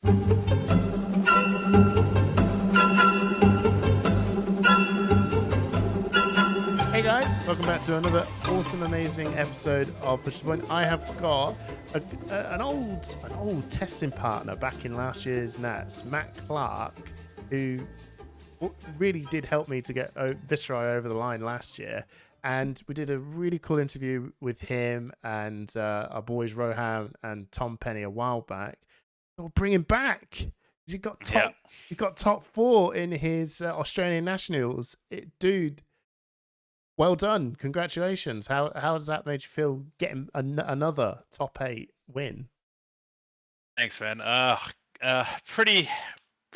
Hey guys, welcome back to another awesome, amazing episode of Push the Point. I have got an old testing partner back in last year's Nats, Matt Clark, who really did help me to get Viscerai over the line last year. And we did a really cool interview with him and our boys Rohan and Tom Penny a while back. We'll bring him back. He got top 4 in his Australian Nationals. Dude. Well done. Congratulations. How has that made you feel getting another top 8 win? Thanks, man. Pretty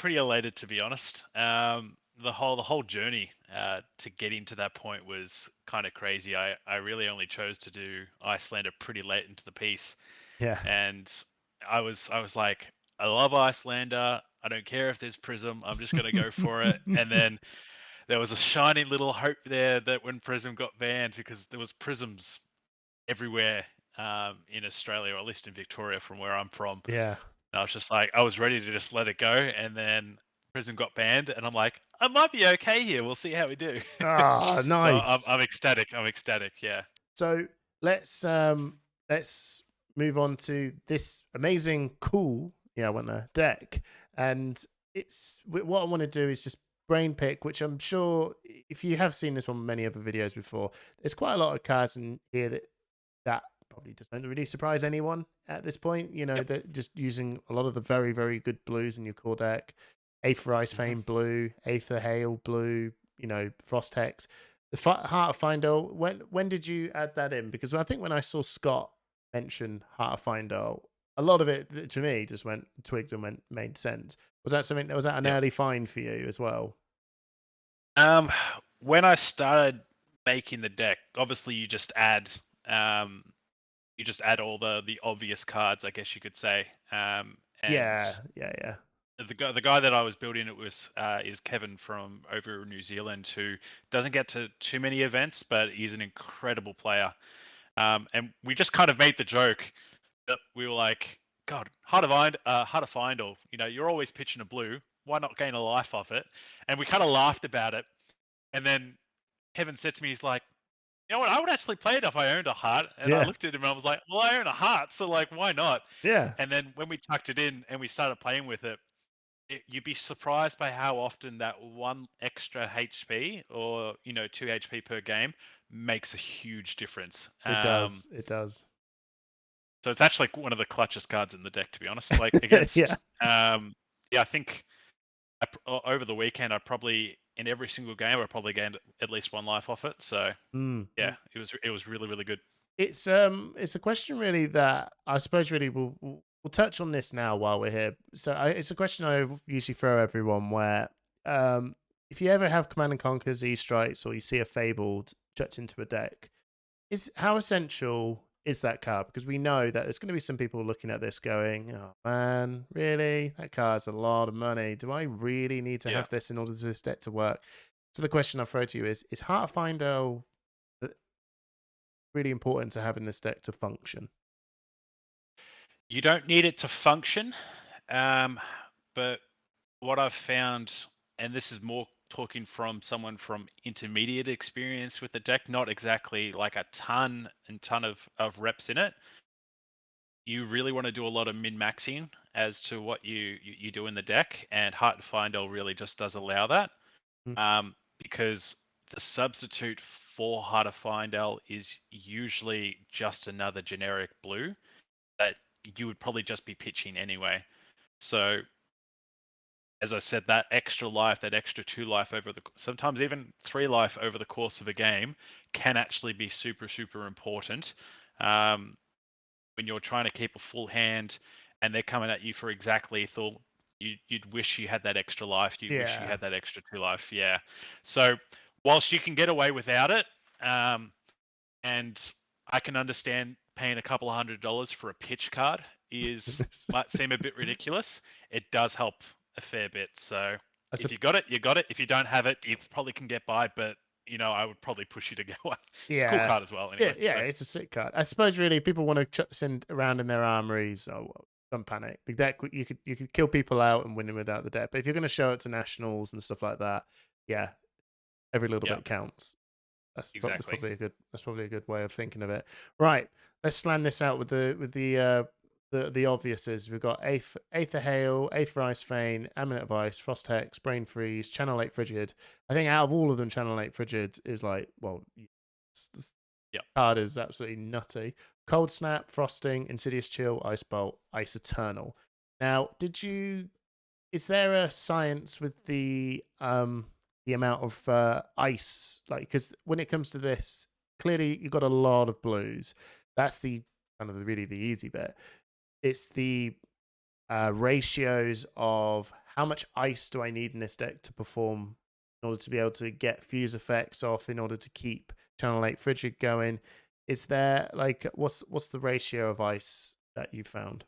elated, to be honest. The whole journey to getting to that point was kind of crazy. I really only chose to do Iyslander pretty late into the piece. Yeah. And I was like, I love Iyslander. I don't care if there's Prism. I'm just gonna go for it. And then there was a shining little hope there that when Prism got banned, because there was Prisms everywhere in Australia, or at least in Victoria from where I'm from. Yeah. And I was just like, I was ready to just let it go. And then Prism got banned and I'm like, I might be okay here. We'll see how we do. Ah, nice. So I'm ecstatic. I'm ecstatic. Yeah. So let's move on to this amazing, cool, I want a deck. And it's what I want to do is just brain pick, which I'm sure if you have seen this on many other videos before, there's quite a lot of cards in here that probably just don't really surprise anyone at this point. That just using a lot of the very, very good blues in your core deck. Aether Ice Fame blue, Aether Hail blue, Frost Hex. The Heart of Findle, when did you add that in? Because I think when I saw Scott mention Heart of Findle, a lot of it to me just went twigged and made sense. Was that an early find for you as well? When I started making the deck, obviously you just add all the obvious cards, I guess you could say. And yeah. The guy that I was building it with is Kevin from over in New Zealand, who doesn't get to too many events, but he's an incredible player. And we just kind of made the joke that we were like, God, Heart of Findle, you're always pitching a blue. Why not gain a life off it? And we kind of laughed about it. And then Kevin said to me, he's like, you know what? I would actually play it if I owned a heart. And I looked at him and I was like, well, I own a heart, so like, why not? Yeah. And then when we tucked it in and we started playing with it, you'd be surprised by how often that 1 extra HP or 2 HP per game makes a huge difference. It does. So it's actually one of the clutchest cards in the deck, to be honest. Like against, I think over the weekend, in every single game, I probably gained at least 1 life off it. So it was really, really good. It's a question really that I suppose really we'll touch on this now while we're here. So it's a question I usually throw everyone where if you ever have Command and Conquer's E-Strikes or you see a Fabled chucked into a deck, how essential is that card? Because we know that there's going to be some people looking at this going, oh man, really? That card's a lot of money. Do I really need to have this in order for this deck to work? So the question I throw to you is Heart of Findle really important to have in this deck to function? You don't need it to function, but what I've found, and this is more talking from someone from intermediate experience with the deck, not exactly like a ton of reps in it. You really want to do a lot of min-maxing as to what you do in the deck, and Heart of Findle really just does allow that. Because the substitute for Heart of Findle is usually just another generic blue that you would probably just be pitching anyway. So as I said, that extra life, that extra 2 life sometimes even 3 life over the course of a game can actually be super, super important. When you're trying to keep a full hand and they're coming at you for exact lethal, you'd wish you had that extra life. Wish you had that extra 2 life. Yeah. So whilst you can get away without it, and I can understand paying a couple of $100 for a pitch card might seem a bit ridiculous. It does help a fair bit. So if you got it, you got it. If you don't have it, you probably can get by, but I would probably push you to get one. It's a cool card as well. Anyway, it's a sick card. I suppose really people want to send around in their armories or don't panic. The deck, you could kill people out and win them without the deck. But if you're going to show it to nationals and stuff like that, yeah, every little Yeah, bit counts. That's exactly. probably a good way of thinking of it. Right, let's slam this out with the obviouses. We've got Aether Hail, Aether Ice Vein, Amulet Device, Frost Hex, Brain Freeze, Channel 8 Frigid. I think out of all of them, Channel 8 Frigid is like, well, this Yep. card is absolutely nutty. Cold Snap, Frosting, Insidious Chill, Ice Bolt, Ice Eternal. Now, is there a science with the amount of ice? Like, because when it comes to this, clearly you've got a lot of blues. That's the kind of really the easy bit. It's the ratios of how much ice do I need in this deck to perform in order to be able to get fuse effects off, in order to keep Channel 8 Frigid going. Is there like what's the ratio of ice that you found?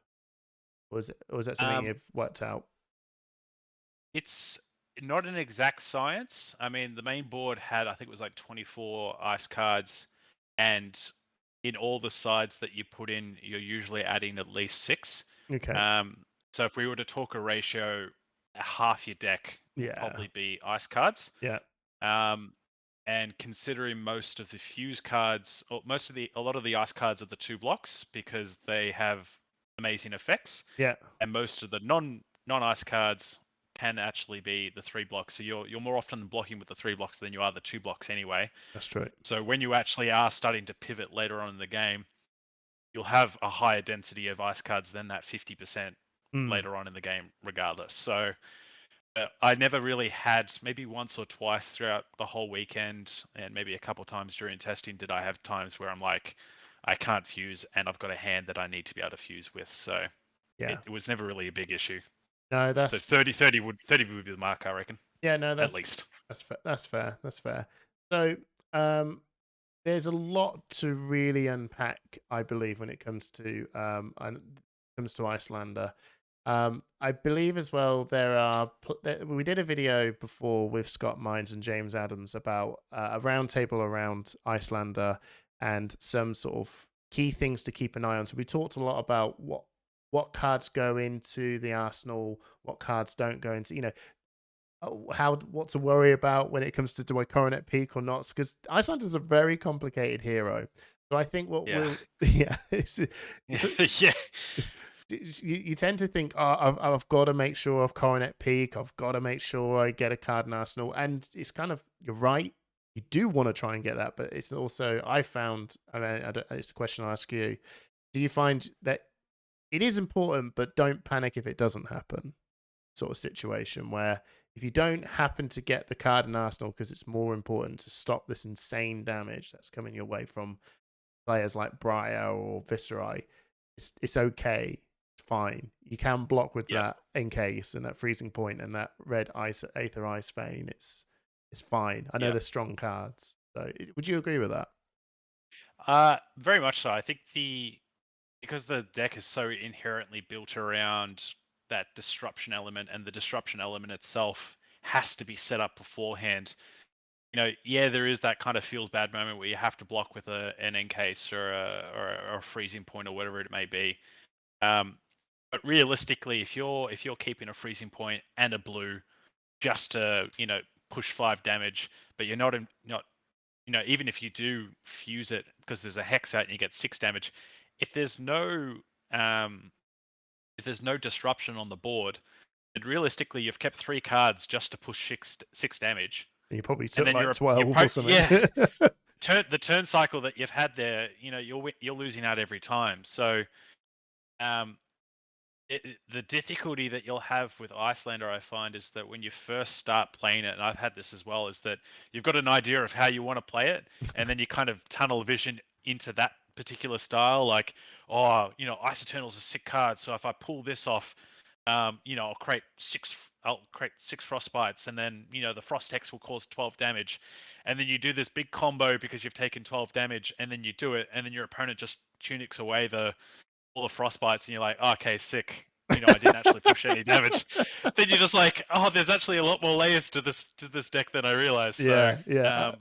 Or is that something you've worked out? It's not an exact science. I mean, the main board had, I think it was like 24 ice cards, and in all the sides that you put in, you're usually adding at least 6. Okay. So if we were to talk a ratio, half your deck would Yeah. probably be ice cards. Yeah. And considering most of the fuse cards, or a lot of the ice cards are the 2 blocks because they have amazing effects. Yeah. And most of the non-ice cards can actually be the 3 blocks. So you're more often blocking with the 3 blocks than you are the 2 blocks anyway. That's true. So when you actually are starting to pivot later on in the game, you'll have a higher density of ice cards than that 50% later on in the game, regardless. So I never really had, maybe once or twice throughout the whole weekend, and maybe a couple times during testing, did I have times where I'm like, I can't fuse, and I've got a hand that I need to be able to fuse with. So Yeah. it was never really a big issue. No, So that's 30 would be the mark, I reckon. yeah. No, At least. That's fair. That's fair. So there's a lot to really unpack, I believe, when it comes to Iyslander. I believe as well we did a video before with Scott Mines and James Adams about a roundtable around Iyslander and some sort of key things to keep an eye on. So we talked a lot about what cards go into the arsenal, what cards don't go into, what to worry about when it comes to do I coronet peak or not, because Icelander's a very complicated hero. So I think yeah. You tend to think, oh, I've got to make sure I've coronet peak, I've got to make sure I get a card in arsenal, and it's kind of, you're right, you do want to try and get that, but it's also, it's a question I ask you, do you find that it is important, but don't panic if it doesn't happen, sort of situation where if you don't happen to get the card in arsenal because it's more important to stop this insane damage that's coming your way from players like Briar or Viscerai, it's okay, it's fine. You can block with that Encase and that Freezing Point and that red Aether Ice Vein. It's fine. I know they're strong cards. So would you agree with that? Very much so. I think because the deck is so inherently built around that disruption element, and the disruption element itself has to be set up beforehand. There is that kind of feels bad moment where you have to block with an Encase or a Freezing Point or whatever it may be. But realistically, if you're keeping a Freezing Point and a blue just to push 5 damage, but you're not even if you do fuse it because there's a hex out and you get 6 damage, if there's no disruption on the board, then realistically you've kept 3 cards just to push 6 damage. You probably took like 12 or something. Yeah. The turn cycle that you've had there, you're losing out every time. So the difficulty that you'll have with Iyslander, I find, is that when you first start playing it, and I've had this as well, is that you've got an idea of how you want to play it, and then you kind of tunnel vision into that particular style. Like, Ice Eternal's a sick card, so if I pull this off, I'll create 6 Frostbites, and then the Frost Hex will cause 12 damage, and then you do this big combo because you've taken 12 damage, and then you do it, and then your opponent just tunics away all the Frostbites, and you're like, okay, sick. I didn't actually push any damage. Then you're just like, oh, there's actually a lot more layers to this deck than I realized. Yeah, so, yeah.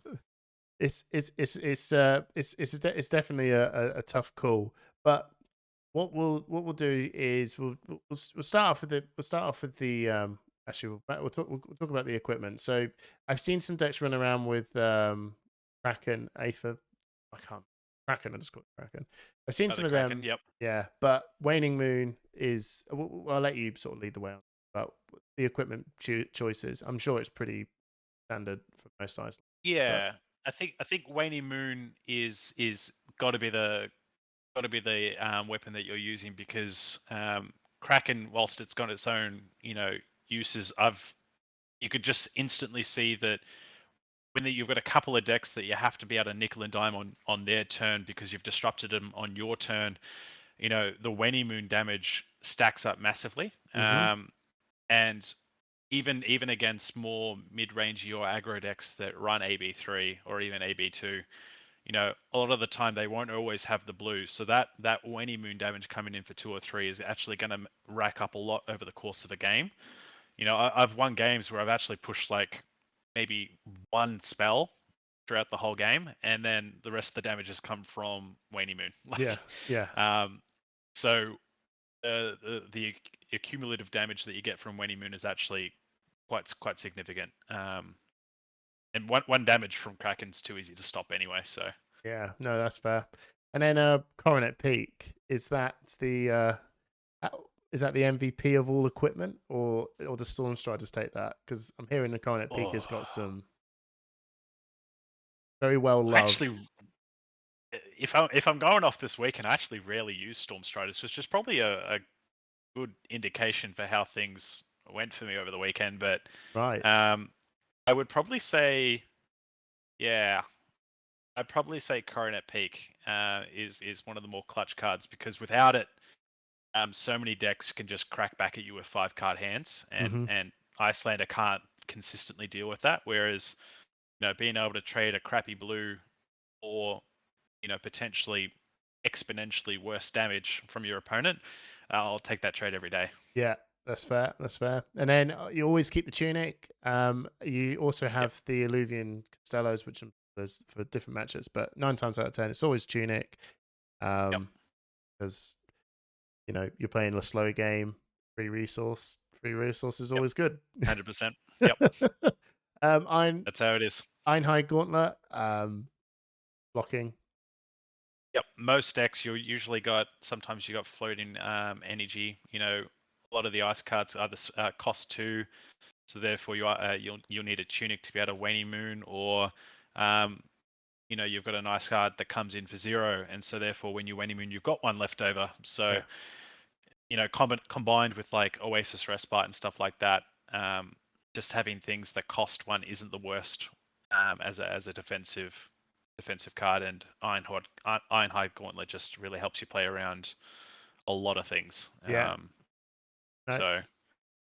It's definitely a tough call, but what we'll do is we'll start off with the actually we'll talk about the equipment. So I've seen some decks run around with Kraken, Aether. I can't Kraken. I just call it Kraken. I've seen Oh, some the of Kraken. them. Yep. Yeah, but Waning Moon is. I'll let you sort of lead the way on. But the equipment choices, I'm sure it's pretty standard for most Islanders. But Yeah, I think Waning Moon is got to be the weapon that you're using because Kraken, whilst it's got its own uses, you could just instantly see that you've got a couple of decks that you have to be able to nickel and dime on their turn because you've disrupted them on your turn. The Waning Moon damage stacks up massively, mm-hmm, and even against more mid-range or aggro decks that run AB3 or even AB2, a lot of the time they won't always have the blue. So that Waning Moon damage coming in for 2 or 3 is actually going to rack up a lot over the course of the game. I've won games where I've actually pushed like maybe one spell throughout the whole game, and then the rest of the damage has come from Waning Moon. yeah, yeah, So the accumulative damage that you get from Waning Moon is actually quite significant. And one damage from Kraken's too easy to stop anyway. So yeah. No, that's fair. And then Coronet Peak, is that the MVP of all equipment, or the Storm Striders take that? Because I'm hearing the Coronet Peak has got some very well actually, loved. if I'm going off this weekend, I actually rarely use Storm Striders, which is probably a good indication for how things went for me over the weekend. But Right. I would probably say, yeah, I'd probably say Coronet Peak is one of the more clutch cards because without it, so many decks can just crack back at you with 5-card hands, and Mm-hmm. and Iyslander can't consistently deal with that. Whereas being able to trade a crappy blue or potentially exponentially worse damage from your opponent, I'll take that trade every day. Yeah, that's fair. That's fair. And then you always keep the tunic. You also Yep. have the Illuvian Costellos, which there's for different matches, but 9 times out of 10, it's always tunic. Yep. Because you're playing a slow game, free resource is Yep. always good. 100%. Yep. Iron That's how it is. High Gauntlet, blocking. Yep. Most decks sometimes you got floating energy. A lot of the ice cards are cost 2. So therefore, you'll need a tunic to be able to Waning Moon, or you've got a nice card that comes in for 0, and so therefore when you Waning Moon, you've got 1 left over. So combined with like Oasis Respite and stuff like that, just having things that cost 1 isn't the worst as a defensive card. And Ironhide Gauntlet just really helps you play around a lot of things. Yeah. No, So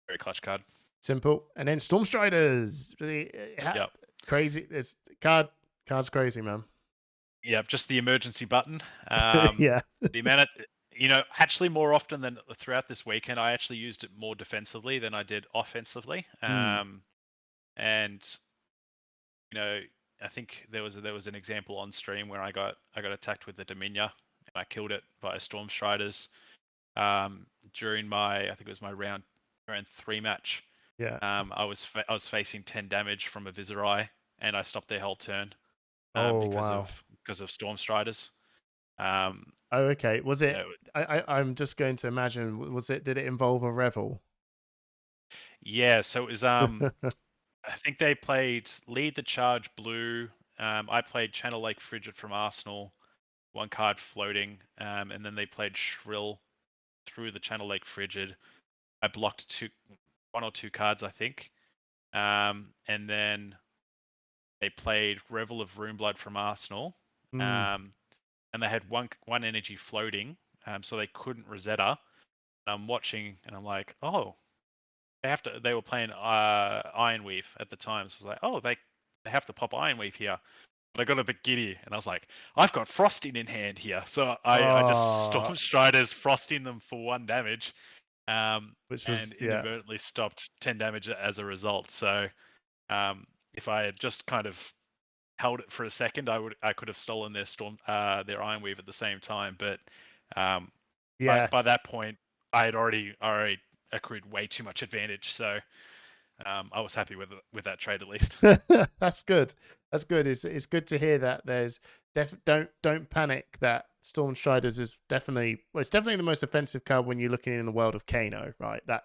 very clutch card. simple. And then Storm Striders. Yep. Crazy. It's card's crazy, man. Yep, just the emergency button. Yeah. The amount of, actually more often than throughout this weekend, I actually used it more defensively than I did offensively. And I think there was an example on stream where I got attacked with the Dominia and I killed it by Storm Striders during I think it was my round 3 match. Yeah. I was facing 10 damage from a Viserai, and I stopped their whole turn because wow. of Storm Striders. Oh, okay. Was it? I'm just going to imagine. Did it involve a revel? Yeah. So it was. I think they played Lead the Charge blue. I played Channel Lake Frigid from Arsenal, 1 card floating, and then they played Shrill through the Channel Lake Frigid. I blocked 1 or 2 cards, I think, and then they played Revel of Runeblood from Arsenal, and they had one energy floating, so they couldn't Rosetta. And I'm watching, and I'm like, oh, they were playing Ironweave at the time, so I was like, oh, they have to pop Ironweave here. But I got a bit giddy, and I was like, I've got Frosting in hand here, so I just Storm Striders Frosting them for 1 damage, which was and inadvertently stopped 10 damage as a result. So if I had just kind of held it for a second, I could have stolen their Ironweave at the same time. But by that Yes. point, I had already accrued way too much advantage. So I was happy with that trade at least. That's good. That's good. It's good to hear that there's don't panic that Storm Striders is definitely it's definitely the most offensive card when you're looking in the world of Kano, right? That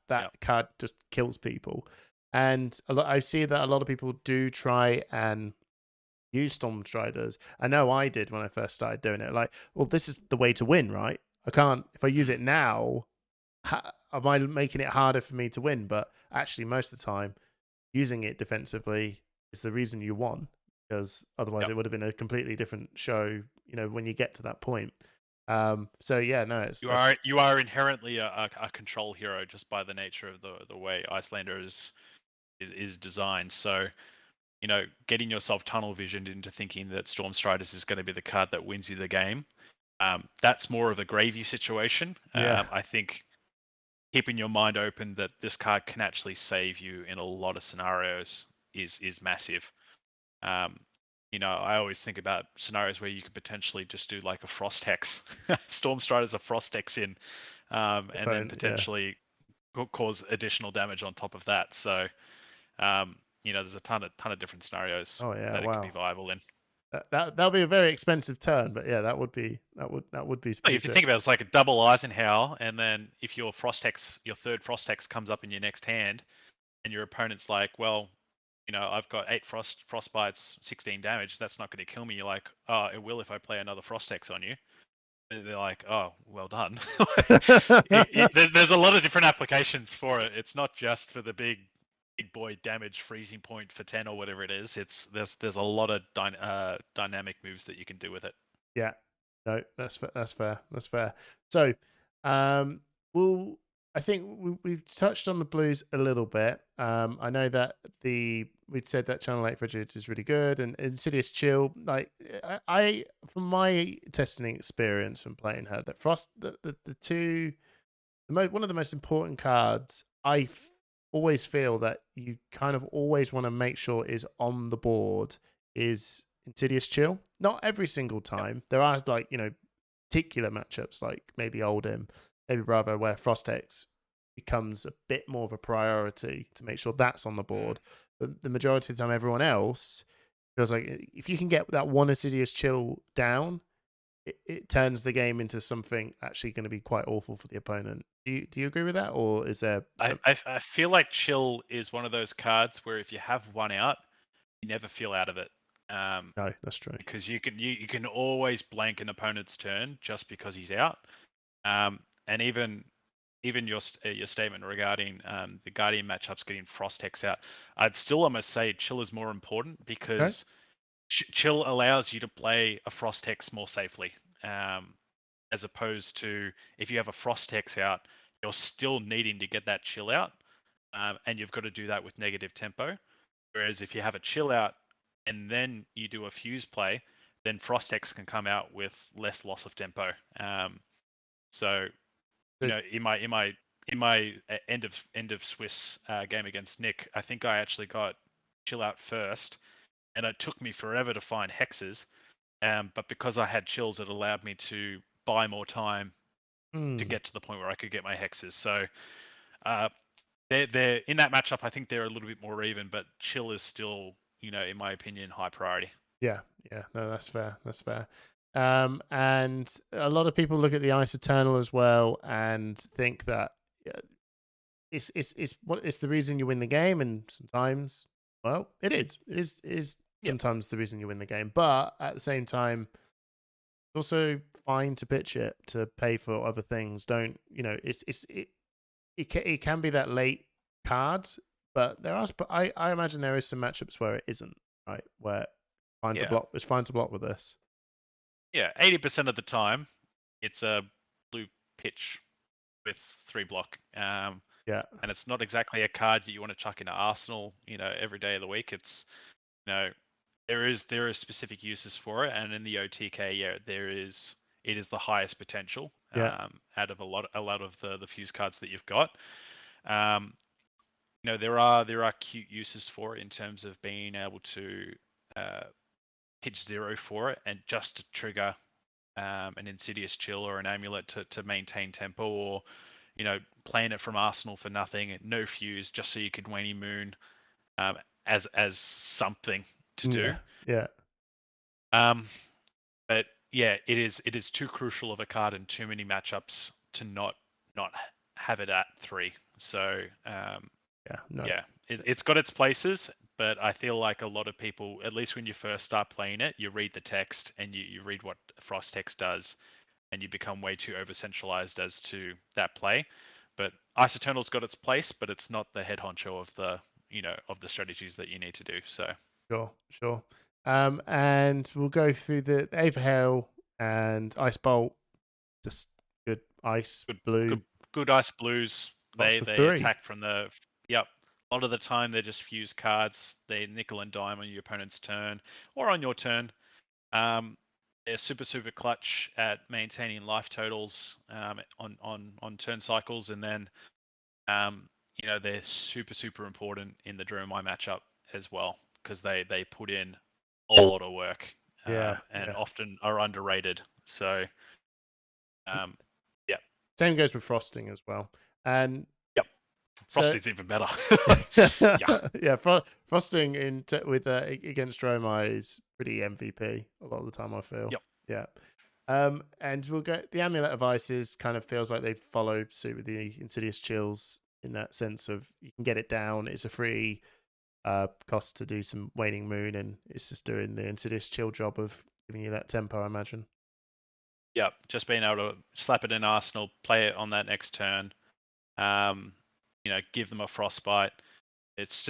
Yep. card just kills people. And I see that a lot of people do try and use Storm Striders. I know I did when I first started doing it. Like, well, this is the way to win, right? I can't if I use it now, am I making it harder for me to win? But actually, most of the time, using it defensively is the reason you won, because otherwise Yep. it would have been a completely different show. When you get to that point. So yeah, no, it's You are inherently a control hero just by the nature of the way Iyslander is designed. So getting yourself tunnel visioned into thinking that Storm Striders is going to be the card that wins you the game, that's more of a gravy situation. yeah. I think keeping your mind open that this card can actually save you in a lot of scenarios is massive. I always think about scenarios where you could potentially just do like a Frost Hex, Storm Strider's a Frost Hex in, and then potentially cause additional damage on top of that. So, there's a ton of different scenarios Oh yeah, that it could be wow. viable in. That'll be a very expensive turn, but yeah, that would be pretty If you sick. think about it, it's like a double Eisenhower, and then if your third Frost Hex comes up in your next hand, and your opponent's like, well, I've got 8 frostbites, 16 damage. That's not going to kill me. You're like, oh, it will if I play another Frost Hex on you. They're like, oh, well done. There's a lot of different applications for it. It's not just for the big boy damage freezing point for 10 or whatever it is. There's a lot of dynamic moves that you can do with it. Yeah, no, that's fair. That's fair. So, we'll. I think we've touched on the blues a little bit. I know that we'd said that Channel 8 Frigid is really good, and Insidious Chill. Like I from my testing experience from playing her, that Frost the two one of the most important cards. Always feel that you kind of always want to make sure is on the board is Insidious Chill. Not every single time. There are particular matchups like maybe Oldhim, maybe Bravo, where Frostex becomes a bit more of a priority to make sure that's on the board. But the majority of the time, everyone else feels like if you can get that one Insidious Chill down, it turns the game into something actually going to be quite awful for the opponent. Do you agree with that, or is there? I feel like Chill is one of those cards where if you have one out, you never feel out of it. No, that's true. Because you can always blank an opponent's turn just because he's out. And even your statement regarding the Guardian matchups getting Frost Hex out, I'd still almost say Chill is more important because Chill allows you to play a Frost Hex more safely, as opposed to if you have a Frost Hex out, you're still needing to get that Chill out, and you've got to do that with negative tempo. Whereas if you have a Chill out and then you do a fuse play, then Frost Hex can come out with less loss of tempo. So in my end of Swiss game against Nick, I think I actually got Chill out first, and it took me forever to find hexes. But because I had chills, it allowed me to buy more time to get to the point where I could get my hexes. So they're in that matchup. I think they're a little bit more even, but chill is still, in my opinion, high priority. Yeah, no, that's fair. That's fair. And a lot of people look at the Ice Eternal as well and think that it's the reason you win the game, and sometimes, well, it is sometimes the reason you win the game. But at the same time, it's also fine to pitch it to pay for other things. Don't it can be that late card, but I imagine there is some matchups where it isn't, right? Where to block. It's fine to block with this. Yeah, 80% of the time, it's a blue pitch with 3 block. And it's not exactly a card that you want to chuck into Arsenal, every day of the week. It's, there are specific uses for it, and in the OTK, it is the highest potential out of a lot of the fuse cards that you've got. There are cute uses for it in terms of being able to pitch 0 for it, and just to trigger an Insidious Chill or an Amulet to maintain tempo, or playing it from Arsenal for nothing, no fuse, just so you could Waning Moon as something to do. Yeah. But yeah, it is too crucial of a card in too many matchups to not have it at 3. So No. it's got its places, but I feel like a lot of people, at least when you first start playing it, you read the text and you read what Frost text does, and you become way too over centralized as to that play. But Isoternal's got its place, but it's not the head honcho of the of the strategies that you need to do. So Sure. And we'll go through the Aether Hail and Ice Bolt. Just good ice blue. Good ice blues. Lots They of 3. attack from the yep. A lot of the time they're just fuse cards. They nickel and dime on your opponent's turn or on your turn. They're super clutch at maintaining life totals on turn cycles, and then they're super important in the Dromai matchup as well, because they put in a lot of work and often are underrated. So same goes with Frosting as well. And Frosting's even better. Frosting with against Dromai is pretty MVP a lot of the time, I feel. Yep. And we'll get the Amulet Devices. Kind of feels like they follow suit with the Insidious Chills in that sense of you can get it down. It's a free cost to do some Waning Moon, and it's just doing the Insidious Chill job of giving you that tempo, I imagine. Yep, just being able to slap it in Arsenal, play it on that next turn, give them a frostbite. It's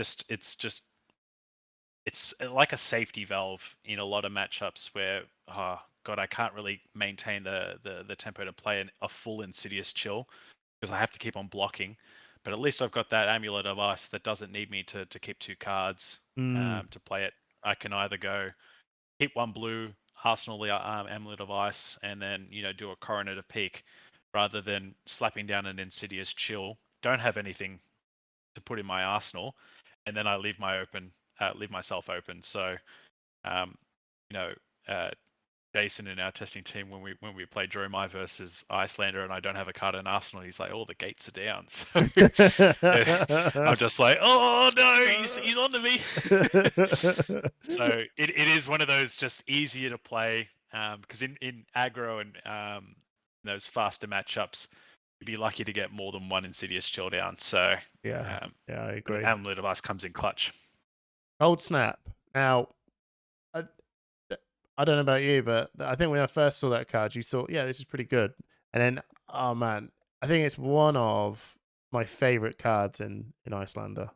like a safety valve in a lot of matchups where, oh god, I can't really maintain the tempo to play a full Insidious Chill because I have to keep on blocking. But at least I've got that Amulet Device that doesn't need me to keep 2 cards to play it. I can either go keep 1 blue, Arsenal the Amulet Device, and then do a Coronative Peak, rather than slapping down an Insidious Chill. Don't have anything to put in my arsenal, and then I leave myself open. So, Jason in our testing team, when we play Dromai versus Iyslander, and I don't have a card in Arsenal, he's like, "Oh, the gates are down." So I'm just like, "Oh no, he's onto me." So it is one of those just easier to play, because in aggro and those faster matchups, you'd be lucky to get more than 1 Insidious Chill down. So I agree. Amulet Device comes in clutch. Cold Snap. Now, I don't know about you, but I think when I first saw that card, you thought, yeah, this is pretty good. And then, oh man, I think it's one of my favorite cards in Iyslander.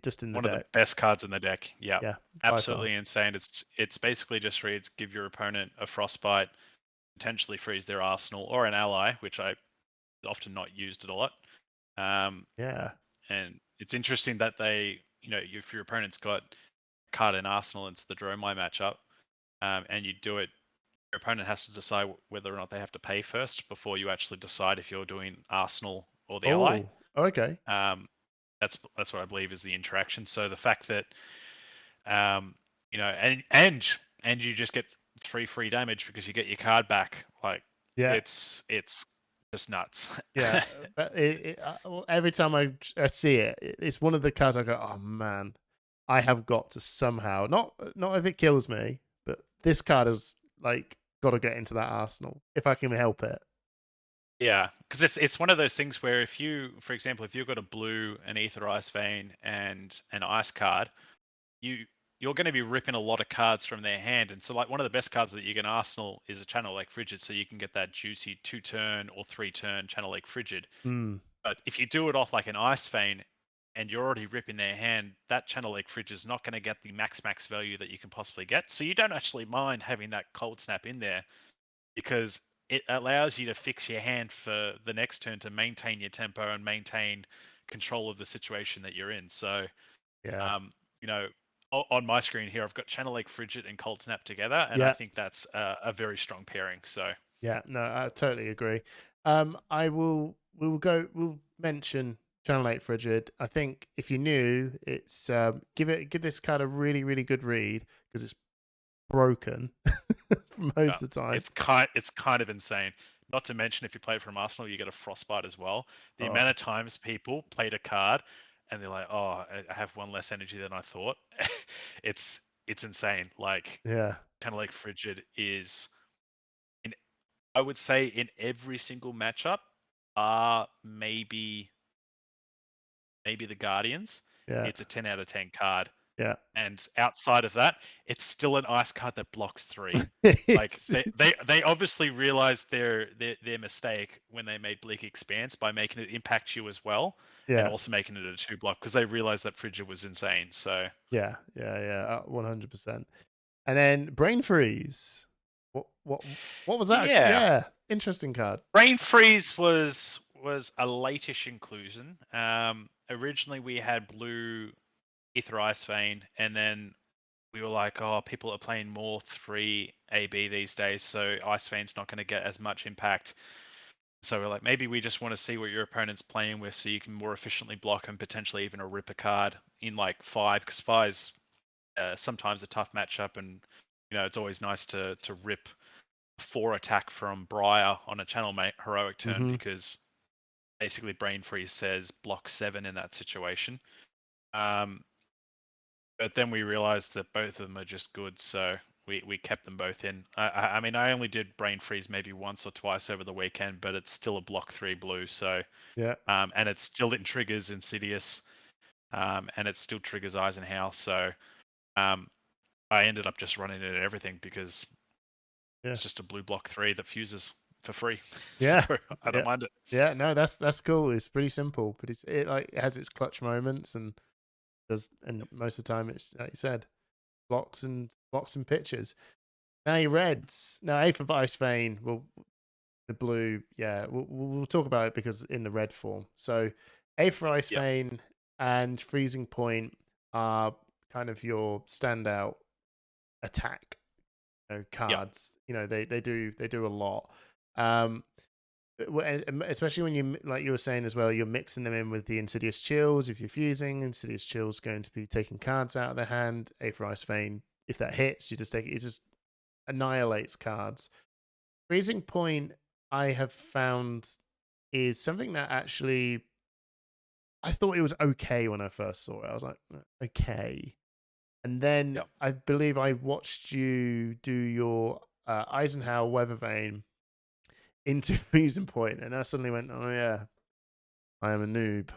Just in the one deck. Of the best cards in the deck. Yeah, absolutely insane. It's basically just reads give your opponent a frostbite, potentially freeze their arsenal or an ally, which I often not used it a lot. And it's interesting that they, if your opponent's got a card in arsenal, it's the Dromai matchup, and you do it, your opponent has to decide whether or not they have to pay first before you actually decide if you're doing arsenal or the ally. Okay. That's what I believe is the interaction. So the fact that and you just get 3 free damage because you get your card back, like it's just nuts. But every time I see it, it's one of the cards I go, oh man, I have got to somehow, not if it kills me, but this card has like got to get into that arsenal if I can help it. Yeah, because it's one of those things where if you, for example, if you've got a blue, an Aether Ice Vein, and an ice card, you're going to be ripping a lot of cards from their hand. And so like one of the best cards that you can arsenal is a Channel Lake Frigid, so you can get that juicy 2-turn or 3-turn Channel Lake Frigid. But if you do it off like an Ice Vein and you're already ripping their hand, that Channel Lake Frigid is not going to get the max value that you can possibly get. So you don't actually mind having that Cold Snap in there, because it allows you to fix your hand for the next turn to maintain your tempo and maintain control of the situation that you're in. So, on my screen here, I've got Channel Lake Frigid and Cold Snap together, and I think that's a very strong pairing. So, yeah, no, I totally agree. We'll mention Channel Lake Frigid. I think if you're new, it's give this card a really, really good read, because it's broken most of the time. It's kind of insane. Not to mention, if you play from Arsenal, you get a frostbite as well. The Oh, amount of times people played a card and they're like, "Oh, I have one less energy than I thought." it's insane. Like, yeah, kind of like Frigid is in, I would say, in every single matchup, maybe the Guardians. yeah, It's a 10 out of 10 card. yeah. And outside of that, it's still an ice card that blocks 3. Like, It's they obviously realized their mistake when they made Bleak Expanse by making it impact you as well, and yeah, also making it a 2 block, because they realized that Frigid was insane. So yeah, 100%. And then Brain Freeze. What was that? yeah, Yeah, interesting card. Brain Freeze was a late-ish inclusion. Originally we had blue Aether Ice Vein, and then we were like, oh, people are playing more 3 AB these days, so Ice Veins not going to get as much impact. So we're like, maybe we just want to see what your opponent's playing with, so you can more efficiently block and potentially even a rip a card in like 5, because 5's sometimes a tough matchup, and it's always nice to rip 4 attack from Briar on a Channel Mate heroic turn, Mm-hmm. because basically Brain Freeze says block 7 in that situation. But then we realized that both of them are just good, so we kept them both in. I mean, I only did Brain Freeze maybe once or twice over the weekend, but it's still a block 3 blue, so Yeah, and it still triggers Insidious, and it still triggers Eisenhower, so I ended up just running it at everything, because yeah, it's just a blue block 3 that fuses for free. So yeah, I yeah, don't mind it. yeah. No, that's cool. It's pretty simple, but it has its clutch moments and most of the time it's like you said, blocks and pitches. Now your Reds. Now Eighth of Ice Vein. Well, the blue. Yeah, we'll talk about it because in the red form. So Eighth of Ice Yep. Vein and Freezing Point are kind of your standout attack cards. Yep. They do a lot. Um, especially when you, like you were saying as well, you're mixing them in with the Insidious Chills. If you're fusing, Insidious Chills going to be taking cards out of their hand. Aether Ice Vein, if that hits, you just take it. It just annihilates cards. Freezing Point, I have found, is something that actually I thought it was okay when I first saw it. I was like, okay. And then Yep. I believe I watched you do your Eisenhower Weathervane into Freezing Point, and I suddenly went, "Oh yeah, I am a noob."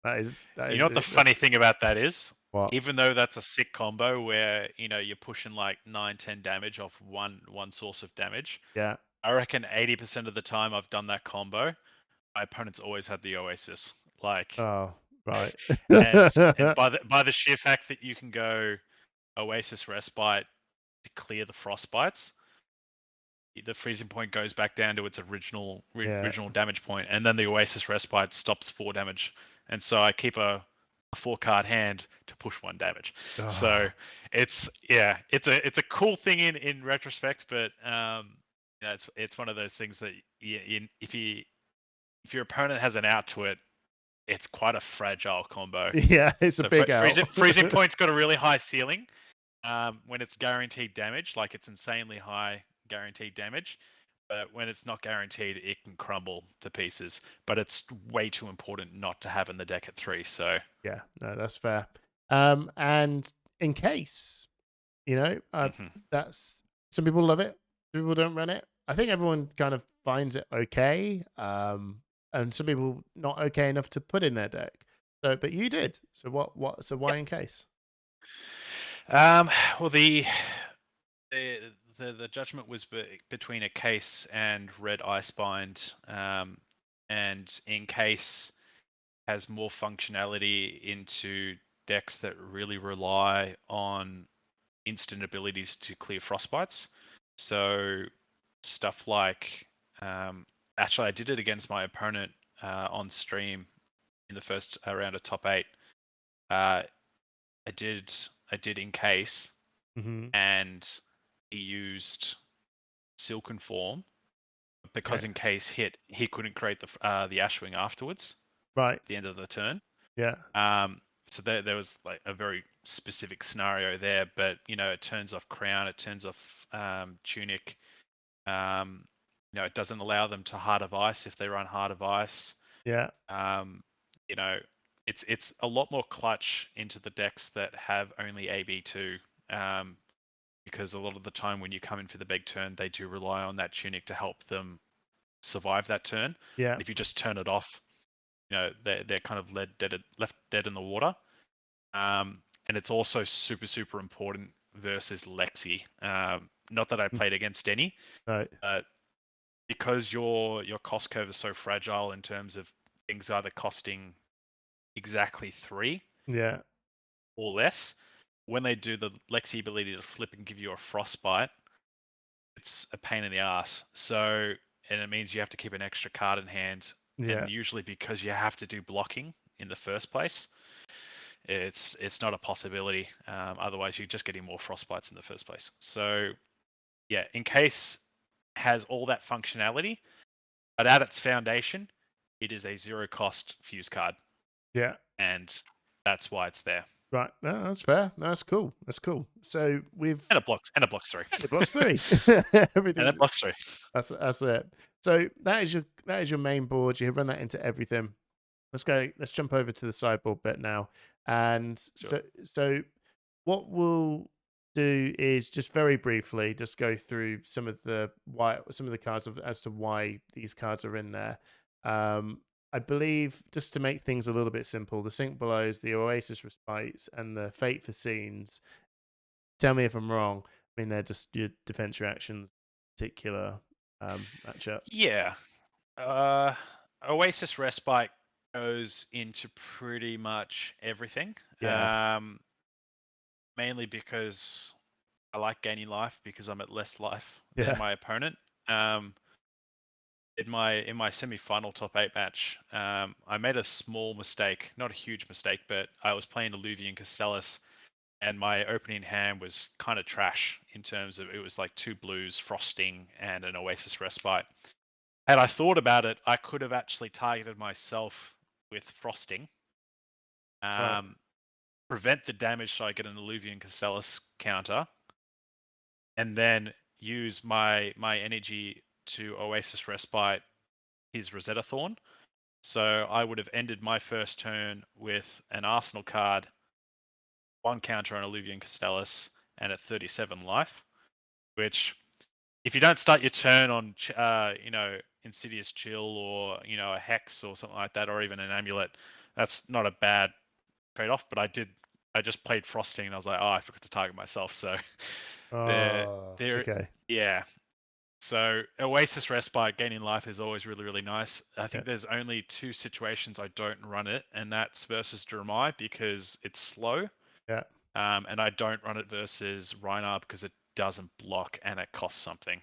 That You is know what the that's funny thing about that is? what. Even though that's a sick combo where you're pushing like 9-10 damage off one source of damage, Yeah. I reckon 80% of the time I've done that combo, my opponent's always had the Oasis. Like, Oh right. and by the sheer fact that you can go Oasis Respite to clear the frostbites, the freezing point goes back down to its original Yeah. damage point, and then the Oasis Respite stops 4 damage, and so I keep a 4-card hand to push 1 damage. So Oh, it's a cool thing in retrospect, but it's one of those things that if your opponent has an out to it, it's quite a fragile combo. yeah, it's a So big out. freezing point's got a really high ceiling. When it's guaranteed damage, like it's insanely high guaranteed damage. But when it's not guaranteed, it can crumble to pieces. But it's way too important not to have in the deck at 3. So Yeah, no, that's fair. And in case, mhm. that's some people love it, some people don't run it. I think everyone kind of finds it okay. And some people not okay enough to put in their deck. So, but you did. So so why Yep. in case? Well, the judgment was between a case and red Icebind, and in case has more functionality into decks that really rely on instant abilities to clear frostbites. So stuff like, actually, I did it against my opponent on stream in the first round of top 8. I did in case, Mm-hmm. and he used Silken Form, because Okay. in case hit, he couldn't create the Ashwing afterwards Right. at the end of the turn. Yeah. So there was like a very specific scenario there, but it turns off crown, it turns off tunic. It doesn't allow them to Heart of Ice if they run Heart of Ice. Yeah. Um, you know, it's a lot more clutch into the decks that have only AB2, because a lot of the time when you come in for the big turn, they do rely on that tunic to help them survive that turn. Yeah. And if you just turn it off, they're kind of left dead in the water. And it's also super, super important versus Lexi. Not that I played against any, Right. but because your cost curve is so fragile in terms of things either costing exactly 3 Yeah. or less, when they do the Lexi ability to flip and give you a frostbite, it's a pain in the ass. So, and it means you have to keep an extra card in hand. Yeah. And usually because you have to do blocking in the first place, it's not a possibility. Otherwise, you're just getting more frostbites in the first place. So, yeah, Encase has all that functionality, but at its foundation, it is a zero cost fuse card, Yeah. and that's why it's there. Right. No, that's fair. No, that's cool. That's cool. So we've And it blocks 3. it blocks 3. And Everything. it blocks 3. That's it. So that is your main board. You run that into everything. Let's jump over to the sideboard bit now. And Sure. so what we'll do is just very briefly just go through some of the cards as to why these cards are in there. I believe, just to make things a little bit simple, the Sink Belows, the Oasis Respites, and the Fate for Scenes. Tell me if I'm wrong. I mean, they're just your defense reactions, particular matchups. Yeah. Oasis Respite goes into pretty much everything. Yeah, Mainly because I like gaining life because I'm at less life than yeah, my opponent. Um, in my semi-final top 8 match, I made a small mistake, not a huge mistake, but I was playing Alluvian Castellus, and my opening hand was kind of trash in terms of it was like 2 blues, frosting, and an Oasis Respite. Had I thought about it, I could have actually targeted myself with frosting, right. prevent the damage so I get an Alluvian Castellus counter, and then use my energy to Oasis Respite his Rosetta Thorn. So I would have ended my first turn with an Arsenal card, 1 counter on Alluvian Castellus, and at 37 life. Which, if you don't start your turn on, Insidious Chill or a Hex or something like that, or even an Amulet, that's not a bad trade-off. But I just played Frosting, and I was like, oh, I forgot to target myself. So Oh, there, okay. yeah. So Oasis Respite gaining life is always really, really nice. I Yeah, think there's only 2 situations I don't run it, and that's versus Dromai because it's slow, yeah. and I don't run it versus Rhino because it doesn't block and it costs something.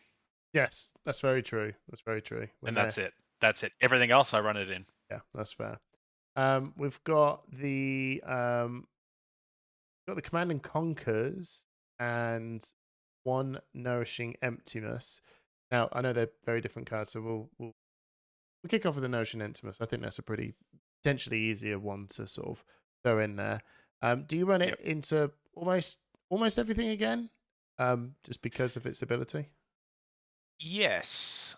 Yes, that's very true. That's very true. When And they're that's it. That's it. Everything else I run it in. Yeah, that's fair. We've got the Command and Conquers and one Nourishing Emptiness. Now I know they're very different cards, so we'll kick off with the Nourishing Emptiness. I think that's a pretty potentially easier one to sort of throw in there. Do you run it Yep. into almost everything again? Just because of its ability? Yes.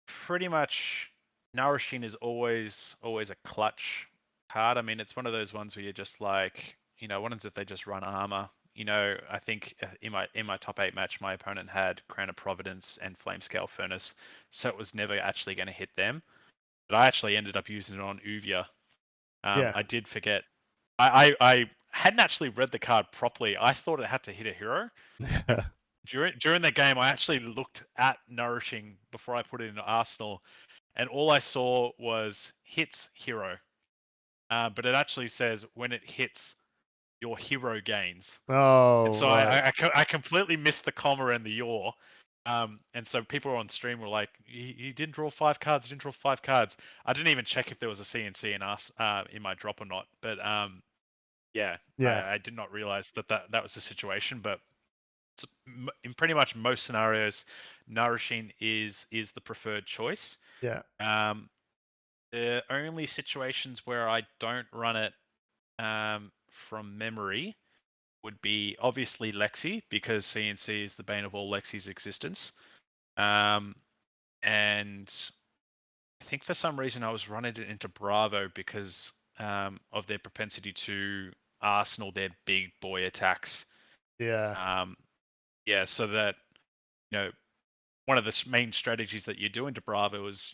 Pretty much Nourishing is always a clutch card. I mean, it's one of those ones where you're just like, ones that they just run armor. I think in my top 8 match, my opponent had Crown of Providence and Flamescale Furnace, so it was never actually going to hit them. But I actually ended up using it on Uvia. Yeah. I did forget. I hadn't actually read the card properly. I thought it had to hit a hero. And during the game, I actually looked at Nourishing before I put it in Arsenal, and all I saw was hits hero. But it actually says when it hits, your hero gains. And Oh, so right. I completely missed the comma and the yaw. And so people on stream were like, he didn't draw 5 cards, didn't draw 5 cards. I didn't even check if there was a CNC in us in my drop or not. But yeah, Yeah. I did not realize that was the situation. But in pretty much most scenarios, Nourishing is the preferred choice. Yeah. The only situations where I don't run it from memory would be obviously Lexi, because CNC is the bane of all Lexi's existence. And I think for some reason I was running it into Bravo because of their propensity to arsenal their big boy attacks. Yeah. Yeah, so that, one of the main strategies that you do into Bravo is,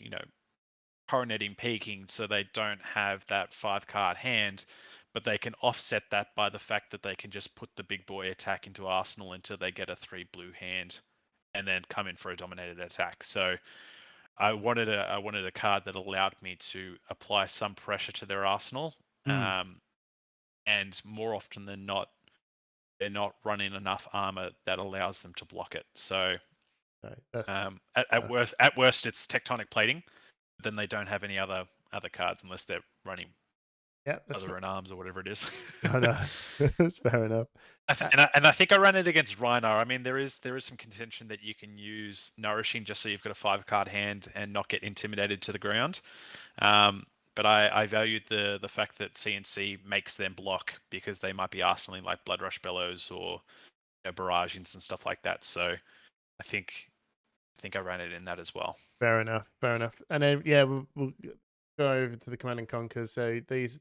coroneting peaking, so they don't have that 5-card hand, but they can offset that by the fact that they can just put the big boy attack into Arsenal until they get a 3 blue hand, and then come in for a dominated attack. So I wanted a card that allowed me to apply some pressure to their Arsenal, Mm. and more often than not, they're not running enough armor that allows them to block it. So No, that's at worst, it's tectonic plating. Then they don't have any other cards unless they're running yeah, that's other in arms or whatever it is. I know. That's fair enough. And I think I ran it against Rhino. I mean, there is some contention that you can use Nourishing just so you've got a 5-card hand and not get intimidated to the ground. But I valued the fact that CNC makes them block because they might be arsenaling like Blood Rush Bellows or barragings and stuff like that. So I think I ran it in that as well. Fair enough. Fair enough. And then we'll go over to the Command and Conquer. So these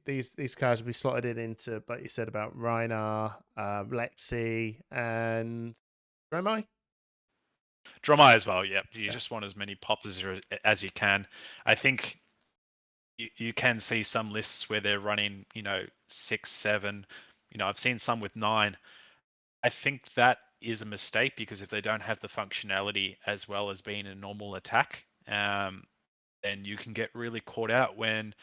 cards will be slotted into, like you said, about Rhino, Lexi, and Dromai. Dromai as well. Yeah, you Yeah. just want as many poppers as you can. I think you can see some lists where they're running 6, 7. I've seen some with 9. I think that is a mistake because if they don't have the functionality as well as being a normal attack, then you can get really caught out when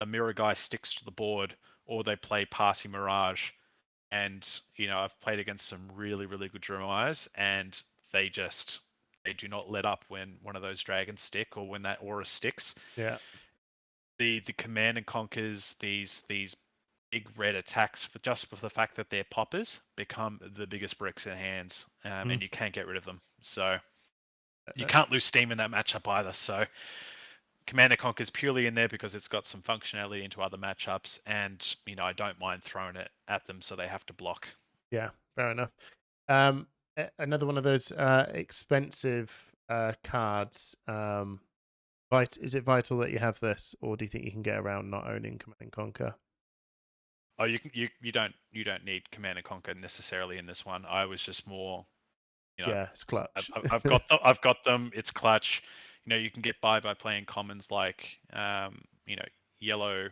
a mirror guy sticks to the board or they play Passy Mirage. And I've played against some really, really good Dromai's, and they do not let up when one of those dragons stick or when that aura sticks. Yeah. The command and conquers, these big red attacks, for the fact that they're poppers, become the biggest bricks in hands, and you can't get rid of them. So you can't lose steam in that matchup either. So Command and Conquer is purely in there because it's got some functionality into other matchups, and I don't mind throwing it at them so they have to block. Yeah, fair enough. Another one of those expensive cards. Is it vital that you have this, or do you think you can get around not owning Command and Conquer? Oh, you don't need Command and Conquer necessarily in this one. I was just more, Yeah, it's clutch. I've got them. It's clutch. You can get by playing commons like yellow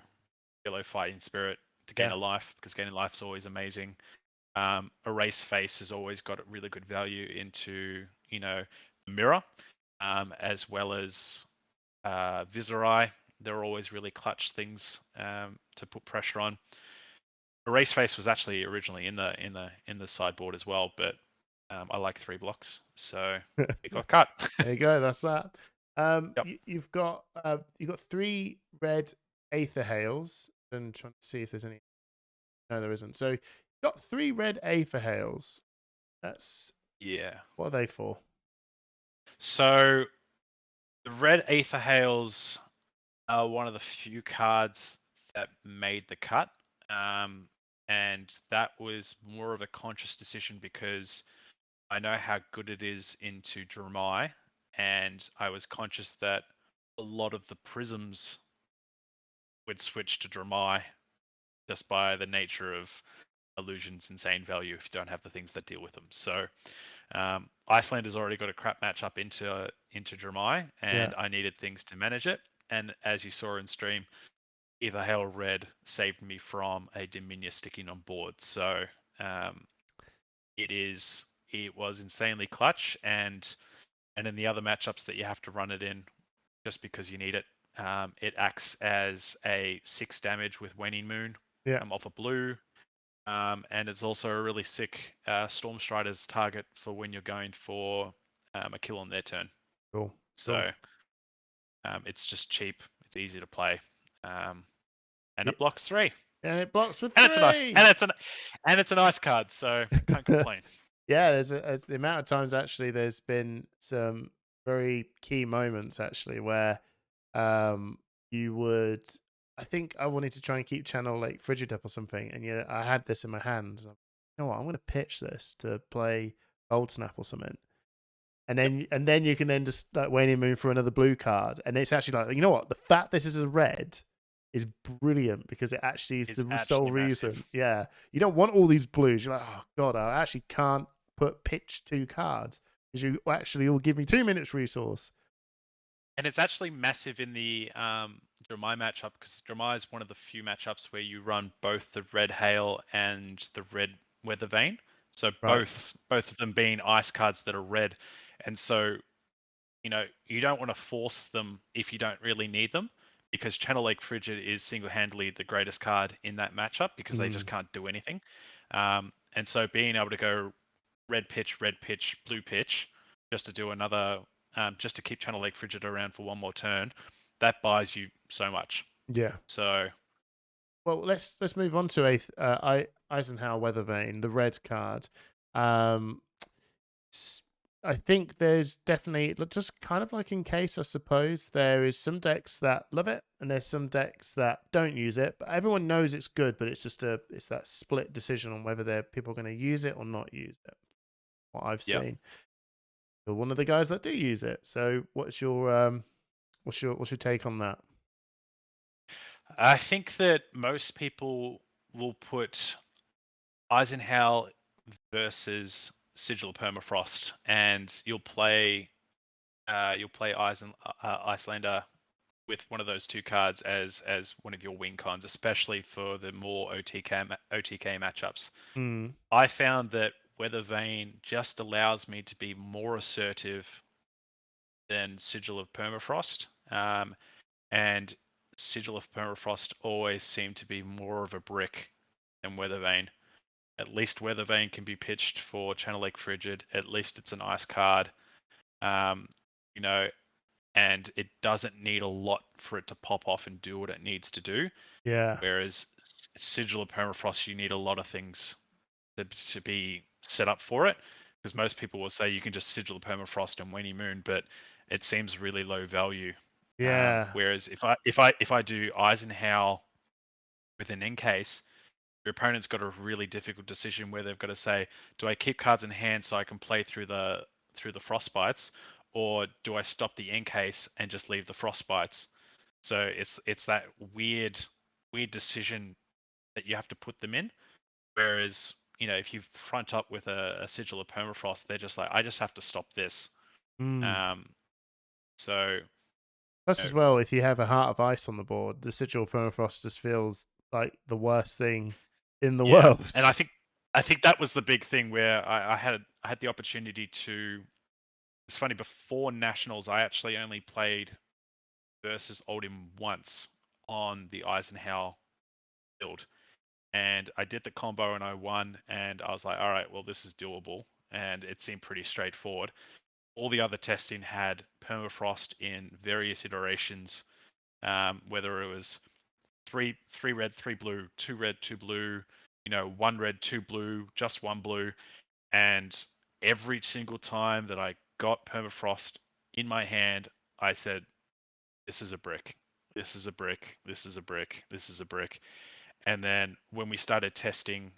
fighting spirit to gain Yeah. a life, because gaining life is always amazing. Erase face has always got a really good value into mirror, as well as Viserai. They're always really clutch things to put pressure on. Erase face was actually originally in the sideboard as well, but I like 3 blocks, so it got cut. There you go. That's that. Yep. You've got 3 red Aether Hails. I'm trying to see if there's any. No, there isn't. So you've got 3 red Aether Hails. Yeah. What are they for? So the red Aether Hails are one of the few cards that made the cut. And that was more of a conscious decision because I know how good it is into Dromai, and I was conscious that a lot of the prisms would switch to Dromai just by the nature of illusion's insane value if you don't have the things that deal with them. So Icelander's already got a crap matchup into Dromai, and I needed things to manage it. And as you saw in stream, Either Hail Red saved me from a Dominia sticking on board. So it was insanely clutch, and in the other matchups that you have to run it in, just because you need it, it acts as a 6 damage with Waning Moon off a blue. And it's also a really sick Stormstrider's target for when you're going for a kill on their turn. Cool. So it's just cheap. It's easy to play. And it blocks 3. And it blocks with 3. And it's a nice card, so can't complain. Yeah, there's the amount of times actually there's been some very key moments actually where you would I think I wanted to try and keep channel like Frigid up or something, and yeah, I had this in my hands. You know what? I'm going to pitch this to play Old Snap or something, Yep, and then you can then just like Waning Moon for another blue card, and it's actually like, you know what? The fact this is a red is brilliant because it actually is is the sole actually massive. reason. Yeah, you don't want all these blues. You're like, oh god, I actually can't put pitch 2 cards because you actually will give me 2 minutes resource. And it's actually massive in the Dramai matchup because Dramai is one of the few matchups where you run both the red hail and the red Weathervane. So Right. both of them being ice cards that are red, and so you don't want to force them if you don't really need them, because Channel Lake Frigid is single-handedly the greatest card in that matchup because they just Mm, can't do anything. And so being able to go red pitch, blue pitch, just to do another, just to keep Channel Lake Frigid around for one more turn, that buys you so much. yeah. So Well, let's move on to Eisenhower Weathervane, the red card. Um, I think there's definitely just kind of like in case, I suppose there is some decks that love it and there's some decks that don't use it, but everyone knows it's good. But it's just it's that split decision on whether people are going to use it or not use it. What I've yep. seen, you're one of the guys that do use it. So what's your take on that? I think that most people will put Eisenhower versus Sigil of Permafrost, and you'll play Iyslander with one of those 2 cards as one of your win cons, especially for the more OTK matchups. Mm, I found that Weathervane just allows me to be more assertive than Sigil of Permafrost, and Sigil of Permafrost always seemed to be more of a brick than Weathervane. At least Weathervane can be pitched for Channel Lake Frigid. At least it's an ice card. Um, you know, and it doesn't need a lot for it to pop off and do what it needs to do. yeah, Whereas Sigil of Permafrost, you need a lot of things to be set up for it. Because most people will say you can just Sigil of Permafrost and Weenie Moon, but it seems really low value. yeah, Whereas if I do Eisenhower with an Encase, your opponent's got a really difficult decision where they've got to say, do I keep cards in hand so I can play through the frostbites, or do I stop the Encase and just leave the frostbites? So it's that weird decision that you have to put them in. Whereas if you front up with a Sigil of Permafrost, they're just like, I just have to stop this. mm. Um, so Plus, you as know, well, if you have a Heart of Ice on the board, the Sigil Permafrost just feels like the worst thing in the yeah, world. and I think that was the big thing where I had the opportunity to. It's funny, before Nationals, I actually only played versus Oldhim once on the Eisenhower build. And I did the combo and I won, and I was like, all right, well, this is doable. And it seemed pretty straightforward. All the other testing had permafrost in various iterations, whether it was three red, 3 blue, 2 red, 2 blue, 1 red, 2 blue, just 1 blue. And every single time that I got permafrost in my hand, I said, this is a brick. This is a brick. This is a brick. This is a brick. And then when we started testing,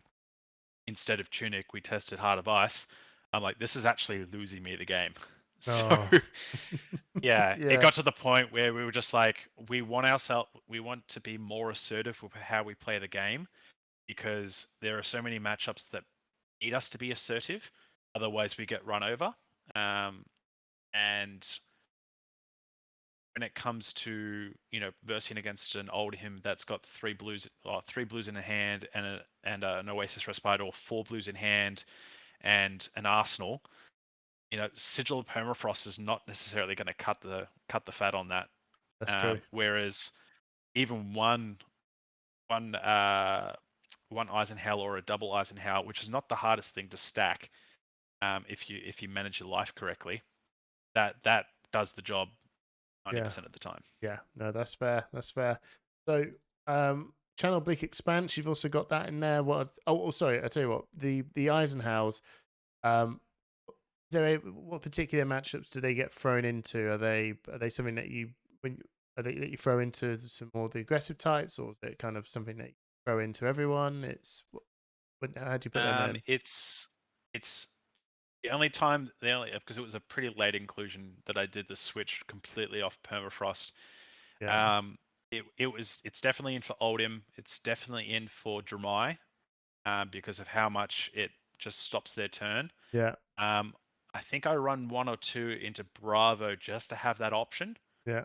instead of Tunic, we tested Heart of Ice. I'm like, this is actually losing me the game. So Oh, yeah, it yeah, got to the point where we were just like, we want to be more assertive with how we play the game, because there are so many matchups that need us to be assertive. Otherwise, we get run over. And when it comes to versing against an old him that's got 3 blues or 3 blues in a hand and an Oasis Respite, or 4 blues in hand and an Arsenal, Sigil of Permafrost is not necessarily going to cut the fat on that. that's true. Whereas even one one Eisenhower or a double Eisenhower, which is not the hardest thing to stack, if you manage your life correctly, that does the job Yeah, 90% of the time. yeah. No, that's fair. That's fair. So, Channel Bleak Expanse, you've also got that in there. Sorry, I tell you what. The Eisenhowers. Is there what particular matchups do they get thrown into? Are they something that you when are they that you throw into some more of the aggressive types, or is it kind of something that you throw into everyone? How do you put them in? It's the only time because it was a pretty late inclusion that I did the switch completely off permafrost. Yeah, It's definitely in for Oldhim. It's definitely in for Dramai, because of how much it just stops their turn. yeah, I think I run 1 or 2 into Bravo just to have that option, yeah.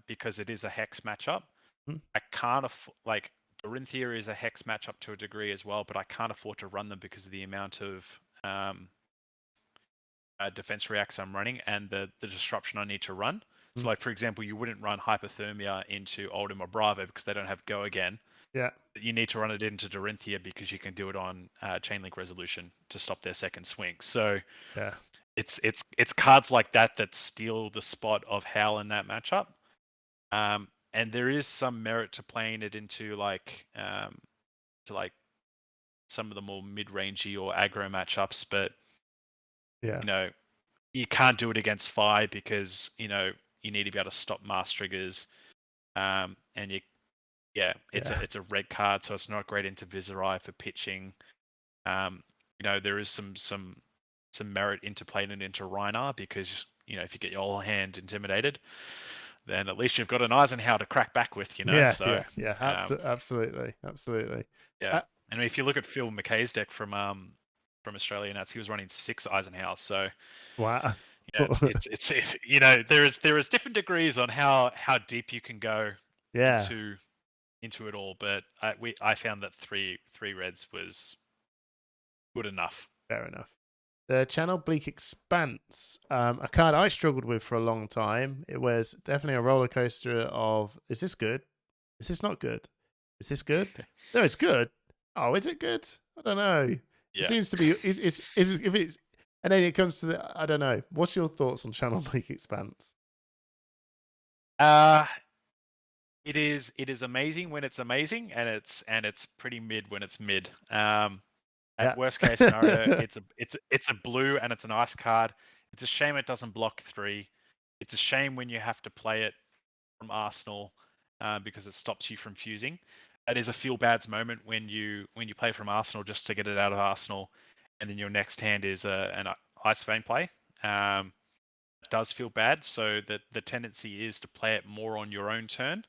because it is a hex matchup. Hmm. I can't like Dorinthia is a hex matchup to a degree as well, but I can't afford to run them because of the amount of defense reacts I'm running and the disruption I need to run. So, like for example, you wouldn't run hypothermia into Oldhim or Bravo because they don't have go again. Yeah, You need to run it into Dorinthia because you can do it on Chainlink Resolution to stop their second swing. So yeah, it's cards like that that steal the spot of Howl in that matchup. And there is some merit to playing it into like some of the more mid-rangey or aggro matchups, but yeah, you know you can't do it against Fi because you need to be able to stop mass triggers, and it's a red card, so it's not great into Viserai for pitching. There is some merit into playing it into Rhino because if you get your whole hand intimidated, then at least you've got an Eisenhower to crack back with. yeah, So absolutely, absolutely. yeah. And if you look at Phil McKay's deck from Australia Nats, he was running 6 Eisenhower. So Wow. it's there is different degrees on how deep you can go Yeah, into it all. But I found that three reds was good enough. fair enough. The Channel Bleak Expanse, a card I struggled with for a long time. It was definitely a roller coaster of, is this good? Is this not good? Is this good? No, it's good. Oh, is it good? I don't know. It Yeah. seems to be. Is if it's, and then it comes to the. I don't know. What's your thoughts on Channel Bleak Expanse? It is amazing when it's amazing, and it's pretty mid when it's mid. Yeah. At worst case scenario, it's a blue and it's an ice card. It's a shame it doesn't block 3. It's a shame when you have to play it from Arsenal, because it stops you from fusing. That is a feel bads moment when you play from Arsenal just to get it out of Arsenal, and then your next hand is an Ice Vein play. It does feel bad, so that the tendency is to play it more on your own turn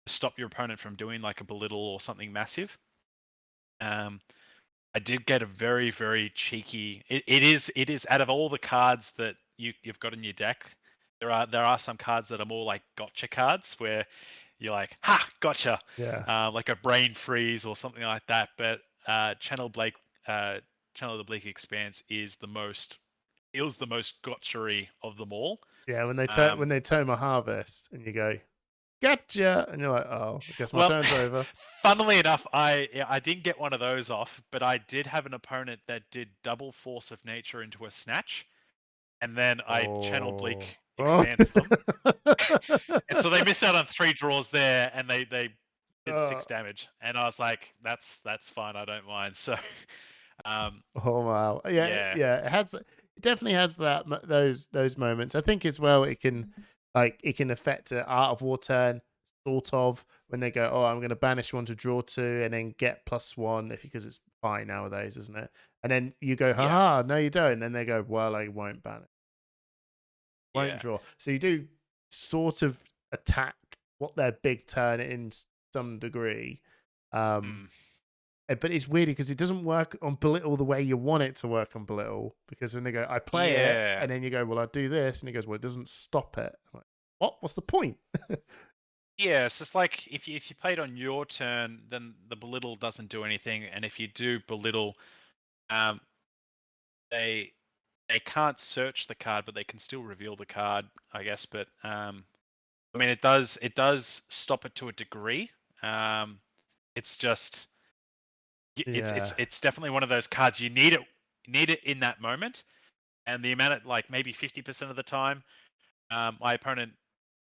to stop your opponent from doing like a belittle or something massive. I did get a very, very cheeky. It is out of all the cards that you've got in your deck, there are some cards that are more like gotcha cards where you're like, ha, gotcha. Yeah. Like a brain freeze or something like that. But Channel of the Bleak Expanse feels the most gotchery of them all. Yeah. When they Um, when they tome a harvest and you go, gotcha, and you're like, oh, I guess my Well, turn's over. funnily enough, I didn't get one of those off, but I did have an opponent that did double Force of Nature into a snatch, and then I Channel Bleak Oh. Expanse them, and so they missed out on 3 draws there, and they did 6 damage, and I was like, that's fine, I don't mind. So, Oh wow, yeah, yeah. It has. It definitely has those moments. I think as well. It can affect an Art of War turn, sort of, when they go, oh, I'm going to banish 1 to draw 2, and then get +1 because it's fine nowadays, isn't it? And then you go, yeah, haha, no, you don't. And then they go, well, I won't ban it, won't yeah. draw. So you do sort of attack what their big turn in some degree. Mm. But it's weird because it doesn't work on Belittle the way you want it to work on Belittle. Because when they go, I play it, Yeah. and then you go, well, I'll do this, and he goes, well, it doesn't stop it. I'm like, what? What's the point? Yeah, it's just like if you play it on your turn, then the belittle doesn't do anything, and if you do belittle, um, they can't search the card, but they can still reveal the card, I guess. But I mean, it does stop it to a degree. It's just Yeah, it's definitely one of those cards you need it in that moment, and the amount of like maybe 50% of the time, my opponent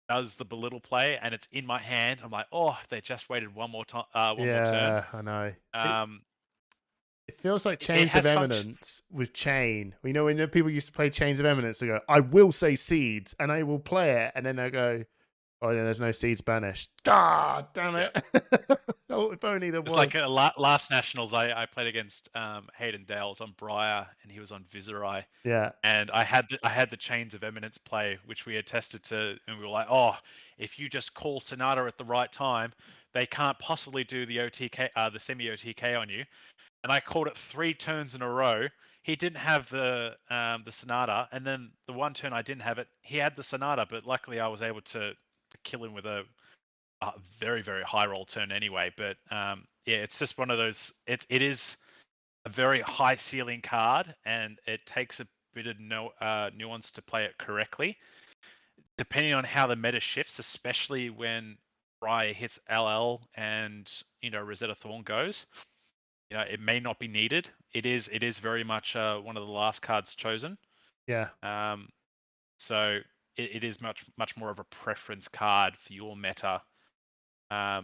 does the belittle play and it's in my hand. I'm like, oh, they just waited one more time, one more turn. yeah, I know. Um, It feels like it Chains of has function. Eminence with Chain. You know, when people used to play Chains of Eminence, they go, I will say Seeds, and I will play it, and then they go, Oh yeah, there's no seeds banished. God damn Yeah. it! Oh, if only there It's like was. last nationals, I played against Hayden Dales on Briar, and he was on Viserai, Yeah. and I had the Chains of Eminence play, which we had tested to, and we were like, oh, if you just call Sonata at the right time, they can't possibly do the OTK, the semi OTK on you. And I called it 3 turns in a row. He didn't have the Sonata, and then the one turn I didn't have it, he had the Sonata, but luckily I was able to kill him with a very very high roll turn anyway. But yeah, it's just one of those. It is a very high ceiling card, and it takes a bit of nuance to play it correctly, depending on how the meta shifts, especially when Rye hits LL and Rosetta Thorn goes. It may not be needed. It is very much one of the last cards chosen. Yeah. So it is much more of a preference card for your meta. Yeah,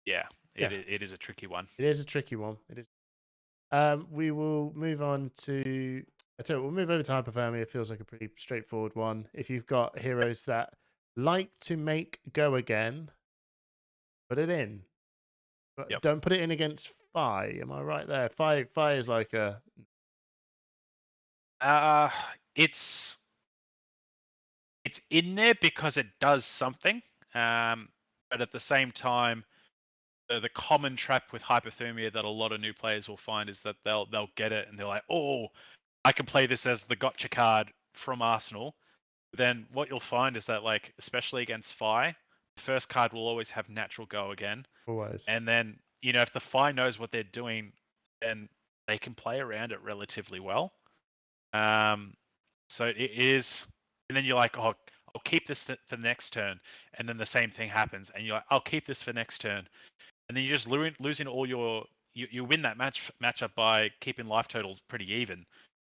Yeah. it is a tricky one. It is a tricky one. It is. We will move on to. I tell you, we'll move over to hypothermia. It feels like a pretty straightforward one. If you've got heroes that like to make go again, put it in. But Yep. don't put it in against Phi. Am I right there? Phi is like a. It's in there because it does something. But at the same time, the common trap with hypothermia that a lot of new players will find is that they'll get it and they're like, oh, I can play this as the gotcha card from Arsenal. Then what you'll find is that, like, especially against Phi, the first card will always have natural go again. Always. And then, if the Phi knows what they're doing, then they can play around it relatively well. So it is, and then you're like, oh, I'll keep this for the next turn, and then the same thing happens, and you're like, I'll keep this for next turn, and then you're just losing all your, you win that matchup by keeping life totals pretty even,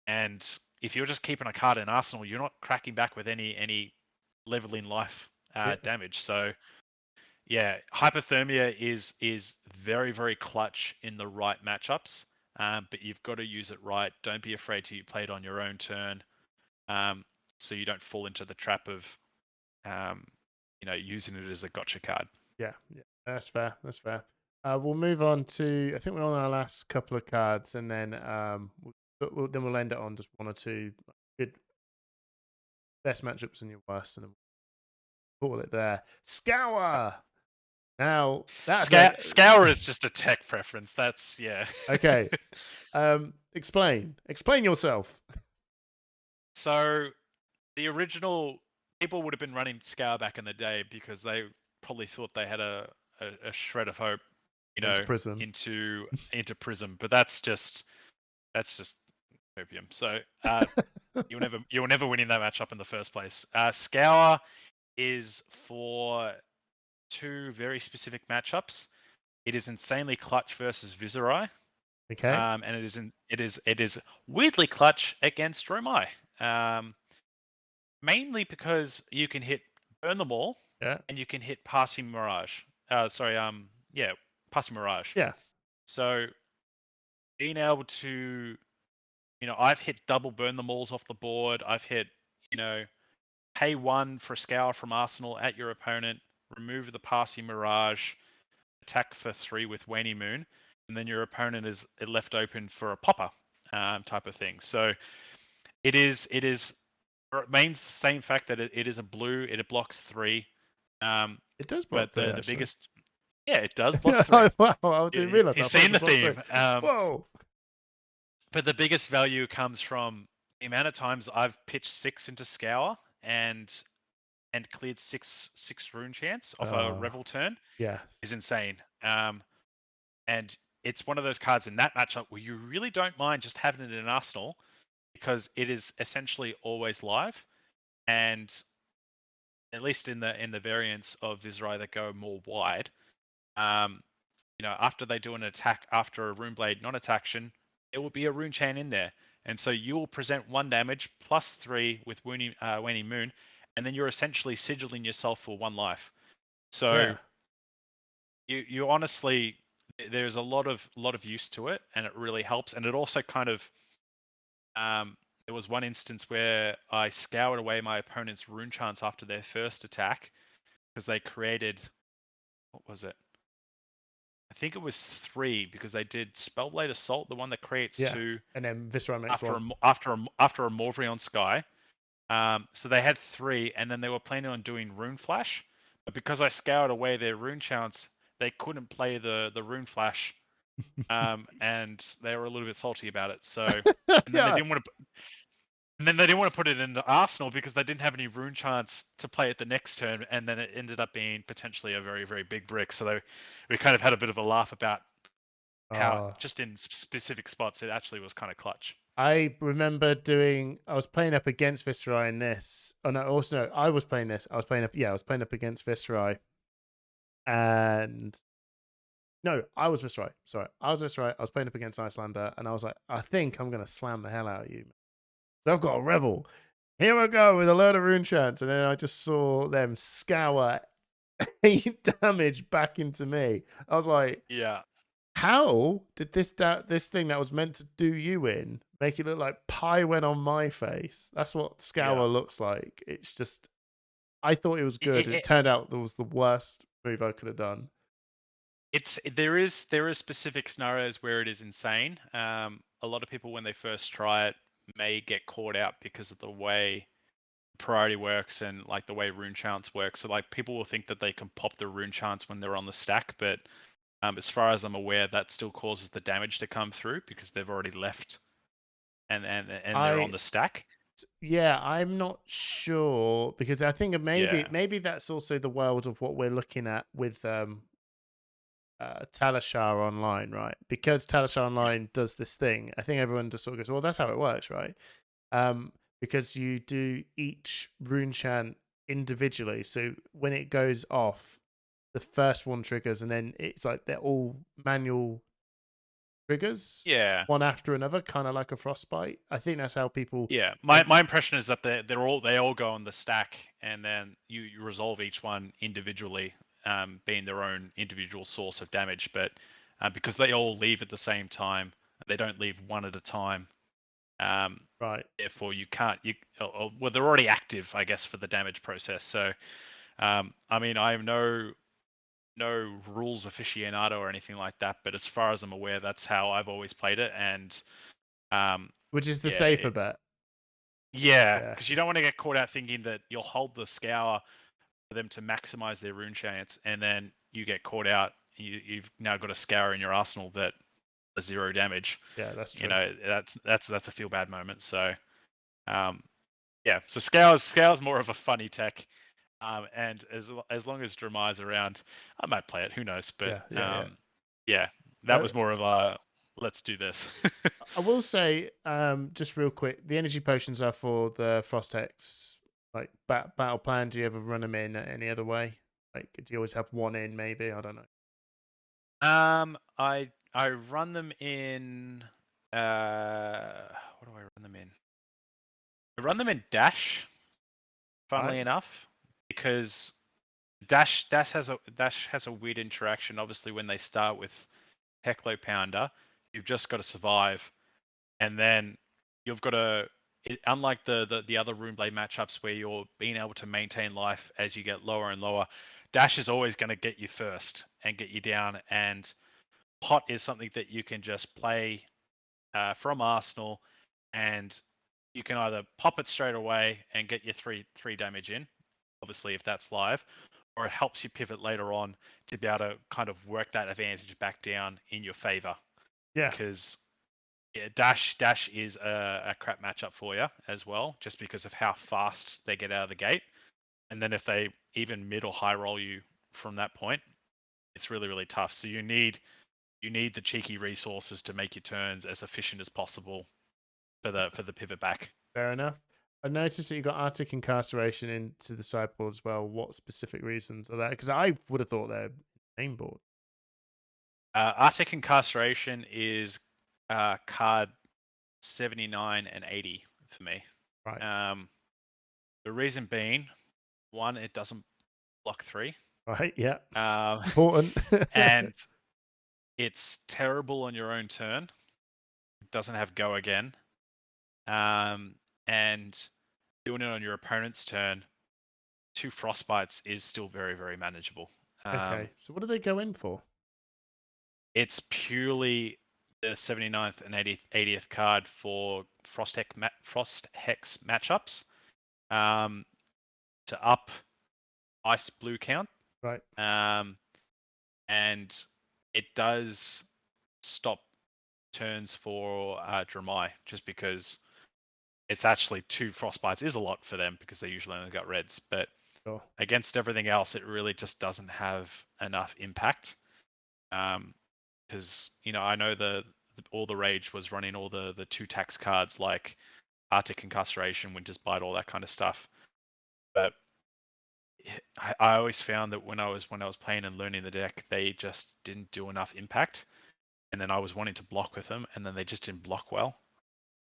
and if you're just keeping a card in Arsenal, you're not cracking back with any leveling life Yeah. damage. So yeah, hypothermia is very very clutch in the right matchups, but you've got to use it right. Don't be afraid to play it on your own turn, so you don't fall into the trap of using it as a gotcha card. Yeah. That's fair. That's fair. We'll move on to. I think we're on our last couple of cards, and then then we'll end it on just one or two good best matchups and your worst, and then we'll call it there. Scour. Now that's a Scour is just a tech preference. That's yeah. okay. Explain yourself. So the original people would have been running Scour back in the day because they probably thought they had a shred of hope, Into Prism. into Prism, but that's just opium. So you were never winning that matchup in the first place. Scour is for 2 very specific matchups. It is insanely clutch versus Viserai. Okay. And it is weirdly clutch against Romai. Mainly because you can hit Burn Them All, Yeah. and you can hit Passing Mirage. Passing Mirage. Yeah. So being able to, I've hit double Burn Them Alls off the board. I've hit, pay 1 for a Scour from Arsenal at your opponent, remove the Passing Mirage, attack for 3 with Waning Moon, and then your opponent is left open for a popper type of thing. So it remains the same fact that it is a blue. It blocks 3. It does block But 3, the actually. biggest, yeah, it does block 3. Wow, I didn't realize. You've I thought it seen was the a block 2. theme. Whoa. But the biggest value comes from the amount of times I've pitched 6 into Scour and cleared 6 rune chance off a Revel turn. Yes. Is insane. And it's one of those cards in that matchup where you really don't mind just having it in Arsenal because it is essentially always live, and at least in the variants of Viserai that go more wide, after they do an attack after a Runeblade non-attack action, it will be a rune chain in there, and so you will present 1 damage plus 3 with Waning Moon, and then you're essentially sigilling yourself for 1 life. So you honestly, there's a lot of use to it, and it really helps, and it also kind of there was one instance where I scoured away my opponent's rune chants after their first attack, because they created, what was it? I think it was 3 because they did Spellblade Assault, the one that creates Yeah, 2 and then Viscera makes after one. after a Morvrion Sky. So they had 3, and then they were planning on doing Rune Flash, but because I scoured away their rune chants, they couldn't play the Rune Flash, and they were a little bit salty about it. So, and then they Yeah, didn't want to, and then they didn't want to put it into Arsenal because they didn't have any rune chants to play it the next turn, and then it ended up being potentially a very, very big brick. So we kind of had a bit of a laugh about how uh, just in specific spots it actually was kind of clutch. I remember I was playing up against Viscera in this. Oh no, also no, I was playing this. I was playing up. Yeah, I was playing up against Viscera, and no, I was Viscera. Sorry, I was Viscera. I was playing up against Iyslander, and I was like, I think I'm gonna slam the hell out of you. I've got a rebel. Here I go with a load of rune chants, and then I just saw them scour 8 damage back into me. I was like, Yeah. how did this thing that was meant to do you in make it look like pie went on my face? That's what Yeah. scour looks like. It's just, I thought it was It, good. it, It it, turned out that was the worst move I could have done. there is specific scenarios where it is insane. A lot of people when they first try it may get caught out because of the way priority works and like the way rune chants work. So like people will think that they can pop the rune chants when they're on the stack, but as far as I'm aware, that still causes the damage to come through because they've already left and they're on I the stack. Yeah, I'm not sure because I think Yeah. maybe that's also the world of what we're looking at with Talishar Online, right? Because Talishar Yeah. Online does this thing, I think everyone just sort of goes, well, that's how it works, right? Because you do each rune chant individually. So when it goes off, the first one triggers, and then it's like they're all manual triggers, Yeah. one after another, kind of like a frostbite. I think that's how people. Yeah, And my impression is that they all go on the stack, and then you resolve each one individually, being their own individual source of damage. But because they all leave at the same time, they don't leave one at a time. right, Therefore, you can't well they're already active, I guess, for the damage process. So I mean, I have no rules aficionado or anything like that, but as far as I'm aware, that's how I've always played it, and which is the yeah, safer bet. yeah, Yeah, because you don't want to get caught out thinking that you'll hold the scour for them to maximize their rune chance, and then you get caught out. You've now got a scour in your arsenal that does 0 damage. yeah, that's You true. know, that's a feel bad moment. So, yeah. So scour's more of a funny tech, and as long as Dramai's around, I might play it. Who knows? But Yeah, yeah, yeah. yeah, that Uh, was more of a let's do this. I will say, just real quick, the energy potions are for the Frost Hex, like battle plan. Do you ever run them in any other way? Like, do you always have one in? Maybe I don't know. I run them in. What do I run them in? I run them in Dash, funnily Right? enough, because Dash has a weird interaction. Obviously, when they start with Heclo Pounder, you've just got to survive, and then you've got to. Unlike the other Runeblade matchups where you're being able to maintain life as you get lower and lower, Dash is always going to get you first and get you down. And Pot is something that you can just play from Arsenal, and you can either pop it straight away and get your three damage in, obviously if that's live, or it helps you pivot later on to be able to kind of work that advantage back down in your favor. Yeah, Because yeah, Dash is a crap matchup for you as well, just because of how fast they get out of the gate, and then if they even mid or high roll you from that point, it's really really tough. So you need the cheeky resources to make your turns as efficient as possible for the pivot back. fair enough. I noticed that you got Arctic Incarceration into the sideboard as well. What specific reasons are that? Because I would have thought they're main board. Arctic Incarceration is card 79 and 80 for me. Right, Um, the reason being, one, it doesn't block 3, right, yeah, um, important. and it's terrible on your own turn. It doesn't have go again, and doing it on your opponent's turn 2 frostbites is still very, very manageable. Okay, so what do they go in for? It's purely the 79th and 80th card for Frost Hex matchups to up ice blue count. Right. And it does stop turns for Dramai, just because it's actually 2 frostbites is a lot for them because they usually only got reds. But Sure. against everything else, it really just doesn't have enough impact. Because I know all the rage was running all the 2 tax cards like Arctic Incarceration, Winter's Bite, all that kind of stuff. But I always found that when I was playing and learning the deck, they just didn't do enough impact, and then I was wanting to block with them, and then they just didn't block well.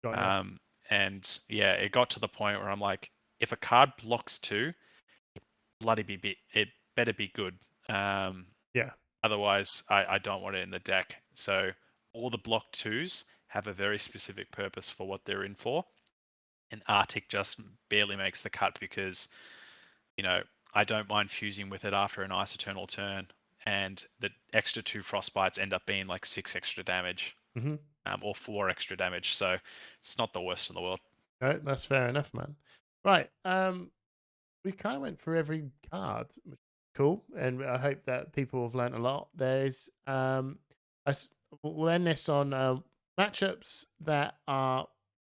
Got ya. And yeah, it got to the point where I'm like, if a card blocks 2, it better be good. Yeah. Otherwise, I don't want it in the deck. So all the block 2s have a very specific purpose for what they're in for, and Arctic just barely makes the cut because I don't mind fusing with it after an Ice Eternal turn, and the extra 2 frostbites end up being like 6 extra damage, or 4 extra damage. So it's not the worst in the world. No, that's fair enough, man. Right. We kind of went through every card, which is cool, and I hope that people have learned a lot. There's we'll end this on matchups that are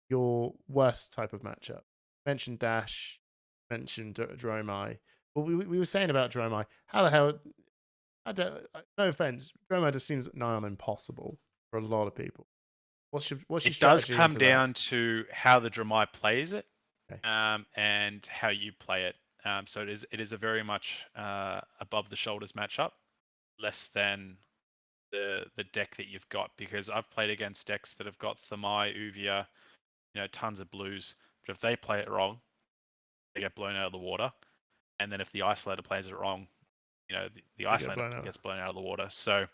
your worst type of matchup. Mentioned Dash, mentioned Dromai. Well, we were saying about Dromai. How the hell? No offense, Dromai just seems nigh on impossible for a lot of people. What's your It does strategy come into that? down to how the Dramai plays it, Okay. and how you play it. So it is a very much above the shoulders matchup, less than the deck that you've got, because I've played against decks that have got Thamai, Uvia, tons of blues, but if they play it wrong, they get blown out of the water. And then if the Iyslander plays it wrong, the Iyslander gets blown out of the water. So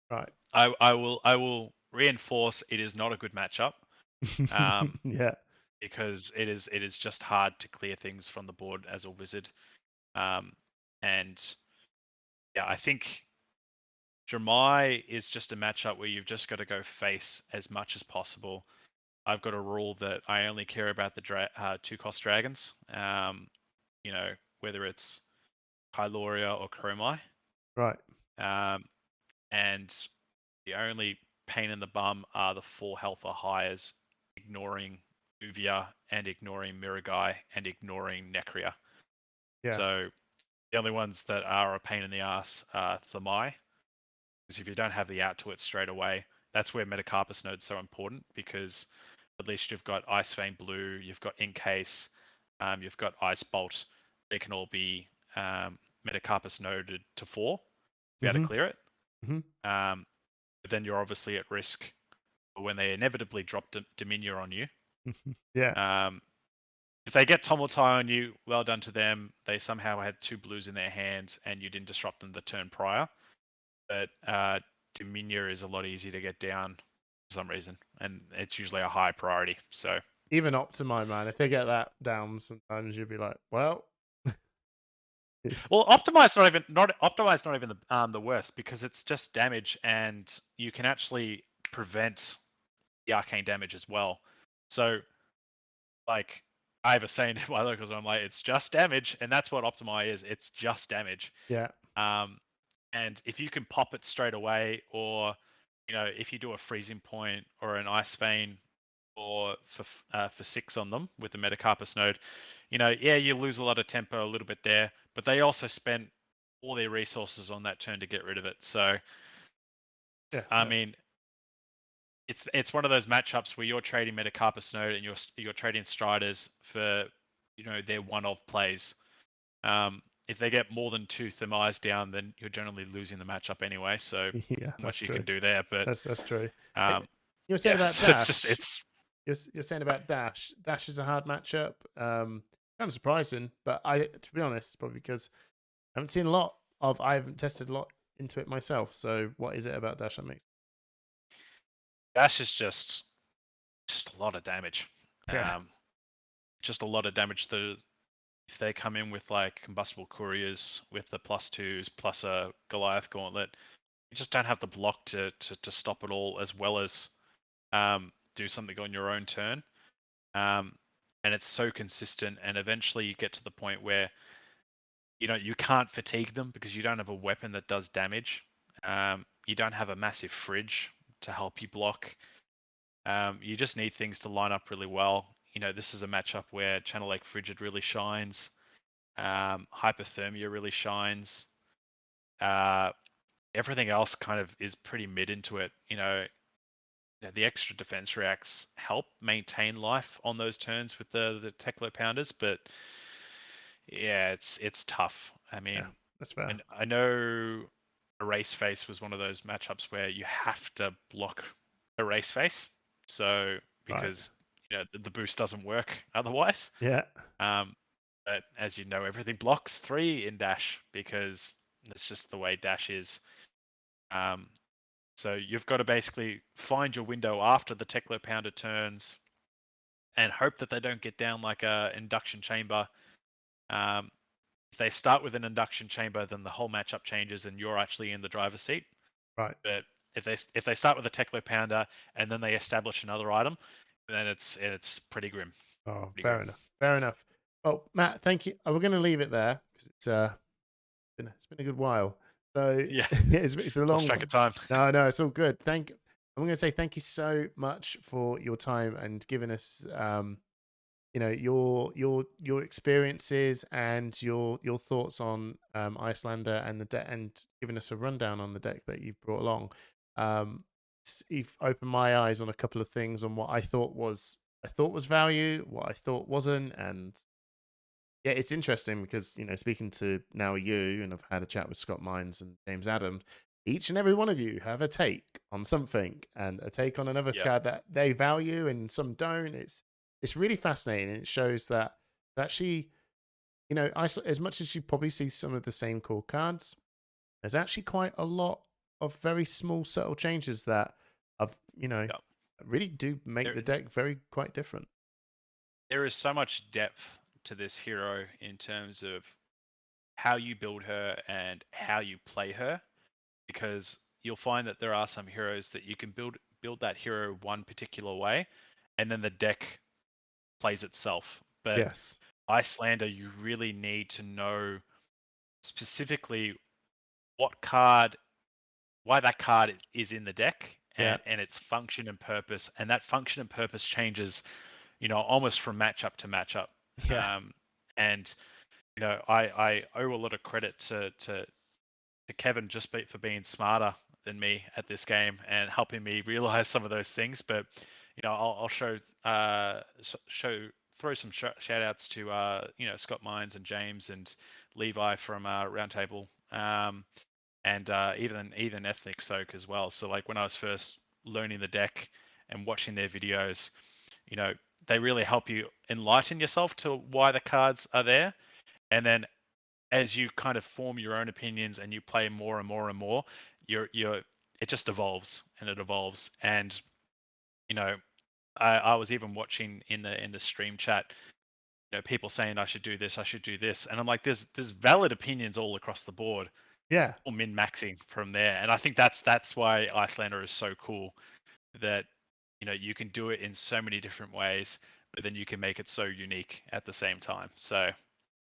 right, I will reinforce it is not a good matchup. Yeah, Because it is just hard to clear things from the board as a wizard. And yeah, I think Dramai is just a matchup where you've just got to go face as much as possible. I've got a rule that I only care about the 2-cost dragons. Whether it's Hyloria or Chromai. right. And the only pain in the bum are the 4 health or higher, ignoring Uvia and ignoring Miragai and ignoring Necria. Yeah. So the only ones that are a pain in the ass are Thamai, because if you don't have the out to it straight away, that's where Metacarpus Node's so important, because at least you've got Ice Vein Blue, you've got Encase, you've got Ice Bolt. They can all be Metacarpus Noded to 4 to be able to clear it. But then you're obviously at risk when they inevitably drop Dominia on you. Yeah. If they get Tomotai on you, well done to them. They somehow had 2 blues in their hands and you didn't disrupt them the turn prior. But Dominia is a lot easier to get down for some reason, and it's usually a high priority. So even Optimi, man, if they get that down, sometimes you'll be like, well. Well, Optimize not even the worst, because it's just damage, and you can actually prevent the arcane damage as well. So, like, I have a saying in my locals, I'm like, it's just damage, and that's what Optimize is. It's just damage. Yeah. And if you can pop it straight away, or if you do a freezing point or an ice vein, or for 6 on them with the Metacarpus node, yeah, you lose a lot of tempo a little bit there, but they also spent all their resources on that turn to get rid of it. So, Yeah. I mean, it's one of those matchups where you're trading Metacarpus node and you're trading Striders for their one-off plays. If they get more than 2 Thermais down, then you're generally losing the matchup anyway. So Yeah, not much you can do there. But that's true. You were saying yeah, about so Dash. it's You're saying about Dash. Dash is a hard matchup. Kind of surprising, but to be honest, probably because I haven't seen a lot of. I haven't tested a lot into it myself. So what is it about Dash that makes? Dash is just a lot of damage. Yeah. Just a lot of damage. if they come in with like combustible couriers with the +2s plus a Goliath gauntlet, you just don't have the block to stop it all, as well as do something on your own turn. And it's so consistent, and eventually you get to the point where you can't fatigue them because you don't have a weapon that does damage. You don't have a massive fridge to help you block. You just need things to line up really well. This is a matchup where Channel Lake Frigid really shines. Hypothermia really shines. Everything else kind of is pretty mid into it. The extra defense reacts help maintain life on those turns with the Teklo Pounders, but yeah, it's tough. I mean, Yeah, that's fair. and I know Erase Face was one of those matchups where you have to block Erase Face, so Right. because the boost doesn't work otherwise. Yeah. But as you know, everything blocks 3 in Dash because that's just the way Dash is. So you've got to basically find your window after the Teklo Pounder turns and hope that they don't get down like a induction chamber. If they start with an induction chamber, then the whole matchup changes and you're actually in the driver's seat. Right. But if they start with a Teklo Pounder and then they establish another item, then it's pretty grim. Oh, Pretty fair grim. enough. Fair enough. Oh, Matt, thank you. We're going to leave it there because it's been a good while. So Yeah, it's a long lost track of time. No, it's all good. I'm going to say thank you so much for your time and giving us your experiences and your thoughts on Iyslander and the deck, and giving us a rundown on the deck that you've brought along. You've opened my eyes on a couple of things on what I thought was value, what I thought wasn't, and yeah, it's interesting because speaking to now you, and I've had a chat with Scott Mines and James Adams. Each and every one of you have a take on something and a take on another Yeah. card that they value and some don't. It's really fascinating, and it shows that actually, as much as you probably see some of the same core cards, there's actually quite a lot of very small, subtle changes that have, Yeah. really do make the deck very quite different. There is so much depth to this hero in terms of how you build her and how you play her, because you'll find that there are some heroes that you can build that hero one particular way, and then the deck plays itself. But Yes. Iyslander, you really need to know specifically why that card is in the deck, Yeah. and its function and purpose, and that function and purpose changes, almost from matchup to matchup. Yeah. And I owe a lot of credit to Kevin just for being smarter than me at this game and helping me realize some of those things. But I'll throw some shout outs to Scott Mines and James and Levi from Roundtable, and even Ethnic Soak as well. So like when I was first learning the deck and watching their videos, they really help you enlighten yourself to why the cards are there, and then as you kind of form your own opinions and you play more and more and more, it just evolves and it evolves. And I was even watching in the stream chat, people saying I should do this, and I'm like, there's valid opinions all across the board, Yeah. or min maxing from there. And I think that's why Iyslander is so cool, that you can do it in so many different ways, but then you can make it so unique at the same time. So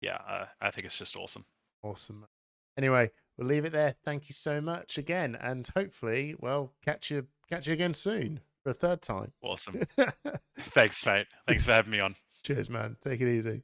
yeah, I think it's just awesome. Awesome. Anyway, we'll leave it there. Thank you so much again, and hopefully, catch you again soon for a third time. Awesome. Thanks, mate. Thanks for having me on. Cheers, man. Take it easy.